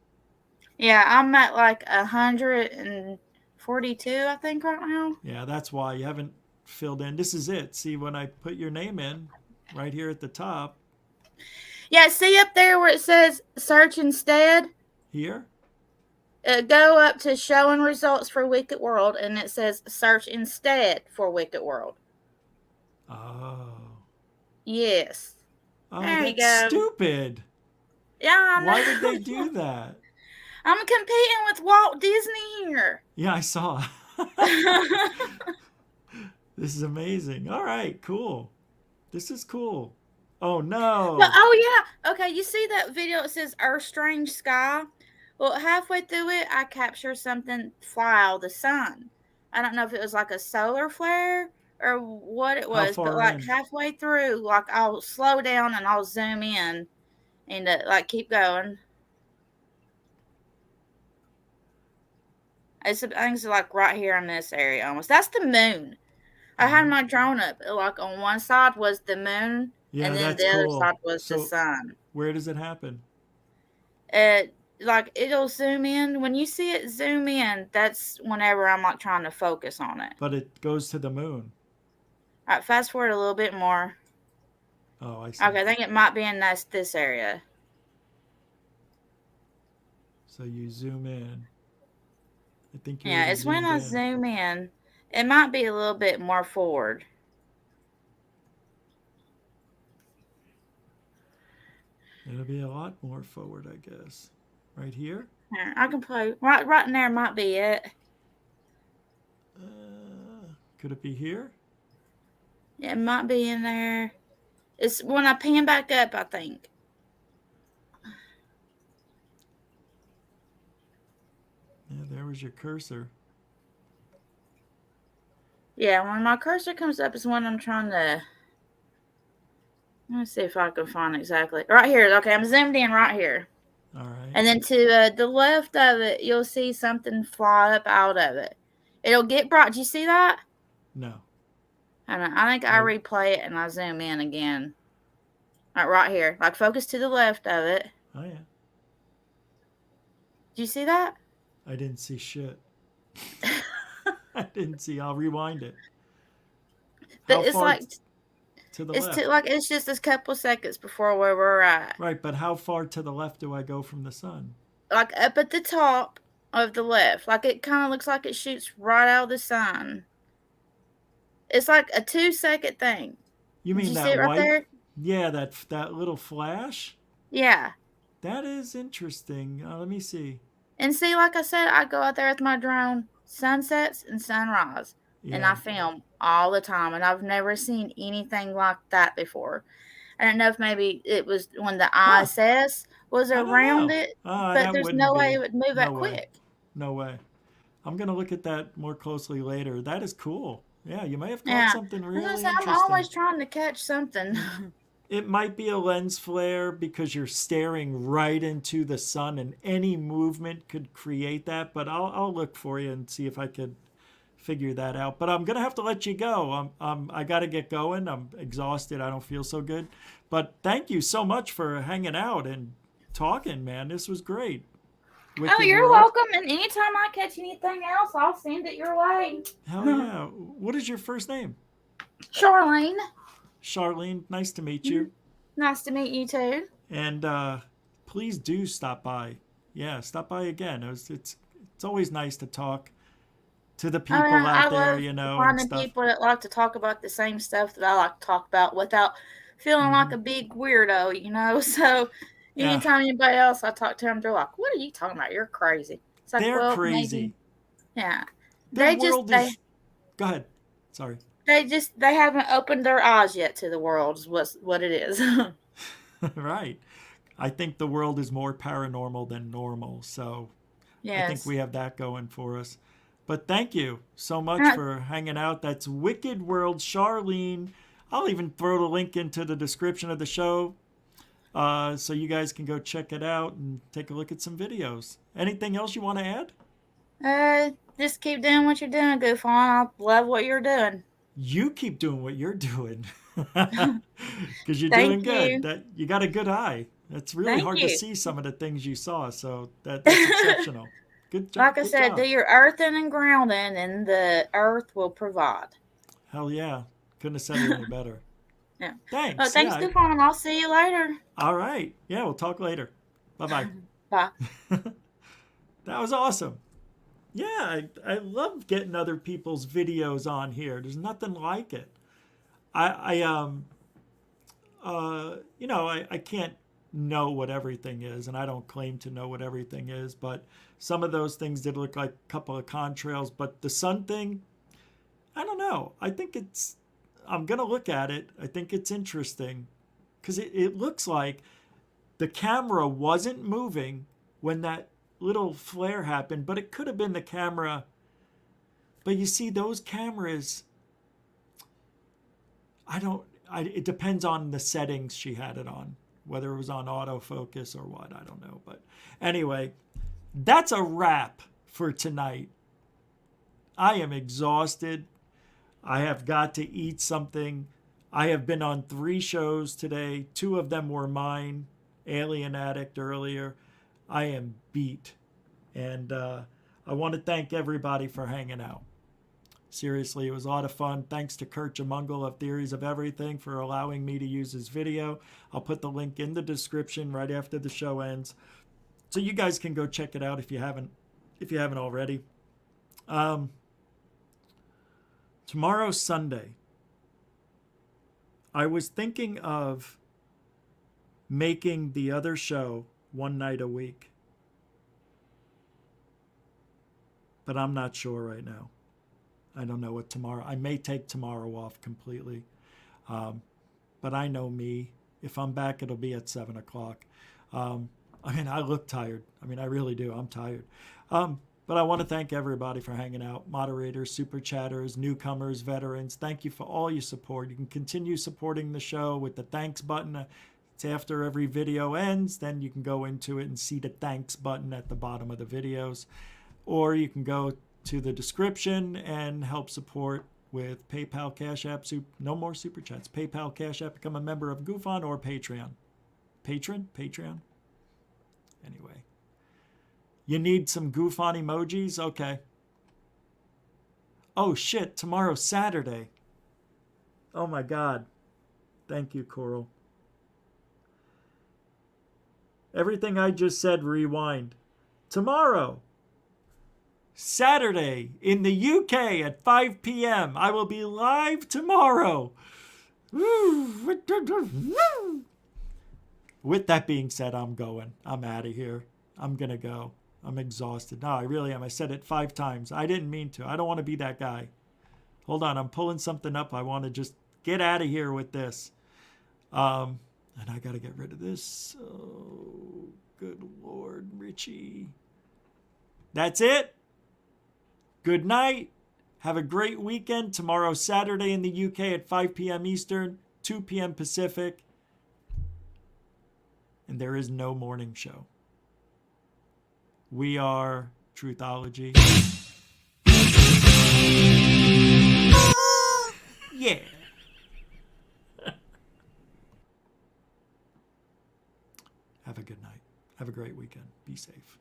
Yeah, I'm at like 142, I think, right now. Yeah, that's why you haven't filled in. This is it. See, when I put your name in right here at the top. Yeah, see up there where it says search instead? Here? Go up to showing results for Wicked World, and it says search instead for Wicked World. Oh. Yes. Oh, there you that's go. stupid. Yeah, I know. Why did they do that? I'm competing with Walt Disney here. Yeah, I saw. This is amazing. All right, cool. This is cool. Oh, no. Oh, yeah. Okay, you see that video? It says Earth Strange Sky. Well, halfway through it, I captured something fly out of the sun. I don't know if it was like a solar flare or what it was, but like halfway through, like I'll slow down and I'll zoom in and like keep going. I think it's like right here in this area almost. That's the moon. I had my drone up. Like on one side was the moon, Yeah, and then that's the other cool. side was the So, sun. Where does it happen? Like it'll zoom in. When you see it zoom in, that's whenever I'm like trying to focus on it. But it goes to the moon. All right, fast forward a little bit more. Oh, I see. Okay, I think it might be in this area. So you zoom in. I think you're Yeah, it's when I zoom in. It might be a little bit more forward. It'll be a lot more forward, I guess. Right here? Here, I can play. Right in there might be it. Could it be here? Yeah, it might be in there. It's when I pan back up, I think. Yeah, there was your cursor. Yeah, when my cursor comes up is when I'm trying to... Let me see if I can find exactly. Right here. Okay, I'm zoomed in right here. All right. And then to the left of it, you'll see something fly up out of it. It'll get bright. Do you see that? No. I think I replay it and I zoom in again. Right here. Like, focus to the left of it. Oh, yeah. Do you see that? I didn't see shit. I didn't see. I'll rewind it. But it's like... To the left. It's just a couple seconds before where we're at. Right, but how far to the left do I go from the sun? Like up at the top of the left. Like it kind of looks like it shoots right out of the sun. It's like a 2-second thing. You mean Did you that see it right white? there? Yeah, that little flash. Yeah. That is interesting. Let me see. And see, like I said, I go out there with my drone, sunsets and sunrise, and I film all the time. And I've never seen anything like that before. I don't know if maybe it was when the ISS was around it, but there's no way it would move that quick. No way. I'm going to look at that more closely later. That is cool. Yeah, you may have caught something really interesting. I'm always trying to catch something. It might be a lens flare because you're staring right into the sun and any movement could create that. But I'll look for you and see if I could figure that out. But I'm going to have to let you go. I got to get going. I'm exhausted. I don't feel so good. But thank you so much for hanging out and talking, man. This was great. You're welcome. And anytime I catch anything else, I'll send it your way. Hell yeah. What is your first name? Charlene. Charlene, nice to meet you. Nice to meet you too. And please do stop by. Yeah, stop by again. It's always nice to talk to the people out there, you know. Finding people that like to talk about the same stuff that I like to talk about without feeling like a big weirdo, you know. So anytime anybody else I talk to them, they're like, "What are you talking about? You're crazy." It's like, they're crazy. Maybe, yeah. Go ahead. Sorry. They haven't opened their eyes yet to the world is what it is. Right. I think the world is more paranormal than normal. So I think we have that going for us. But thank you so much for hanging out. That's Wicked World Charlene. I'll even throw the link into the description of the show so you guys can go check it out and take a look at some videos. Anything else you want to add? Just keep doing what you're doing, Goofon. I love what you're doing. You keep doing what you're doing because you're doing good. You got a good eye. It's really hard to see some of the things you saw. So that's exceptional. Good job. Like I said, do your earthing and grounding, and the earth will provide. Hell yeah. Couldn't have said it any better. Yeah. Thanks. Well, thanks, Goofon, and I'll see you later. All right. Yeah, we'll talk later. Bye-bye. Bye. That was awesome. Yeah, I love getting other people's videos on here. There's nothing like it. I can't know what everything is, and I don't claim to know what everything is, but some of those things did look like a couple of contrails. But the sun thing, I don't know. I'm going to look at it. I think it's interesting because it looks like the camera wasn't moving when that little flare happened, but it could have been the camera. But you see, those cameras, it depends on the settings she had it on, whether it was on autofocus or what, I don't know. But anyway, that's a wrap for tonight. I am exhausted. I have got to eat something. I have been on 3 shows today. 2 of them were mine, Alien Addict earlier. I am beat. And I want to thank everybody for hanging out. Seriously, it was a lot of fun. Thanks to Kurt Jamungle of Theories of Everything for allowing me to use his video. I'll put the link in the description right after the show ends, so you guys can go check it out if you haven't already. Tomorrow's Sunday. I was thinking of making the other show one night a week, but I'm not sure right now. I don't know what tomorrow. I may take tomorrow off completely. But I know me. If I'm back, it'll be at 7 o'clock. I mean, I look tired. I mean, I really do. I'm tired. But I want to thank everybody for hanging out. Moderators, super chatters, newcomers, veterans. Thank you for all your support. You can continue supporting the show with the thanks button. It's after every video ends. Then you can go into it and see the thanks button at the bottom of the videos. Or you can go to the description and help support with PayPal, Cash App, no more Super Chats. PayPal, Cash App, become a member of GoofOn or Patreon. Patreon? Anyway. You need some GoofOn emojis? Okay. Oh shit, tomorrow's Saturday. Oh my God. Thank you, Coral. Everything I just said, rewind. Tomorrow, Saturday, in the UK at 5 p.m. I will be live tomorrow. With that being said, I'm going. I'm out of here. I'm going to go. I'm exhausted. No, I really am. I said it 5 times. I didn't mean to. I don't want to be that guy. Hold on. I'm pulling something up. I want to just get out of here with this. And I got to get rid of this. Oh, good Lord, Richie. That's it. Good night. Have a great weekend. Tomorrow, Saturday in the UK at 5 p.m. Eastern, 2 p.m. Pacific. And there is no morning show. We are Truthology. Yeah. Have a good night. Have a great weekend. Be safe.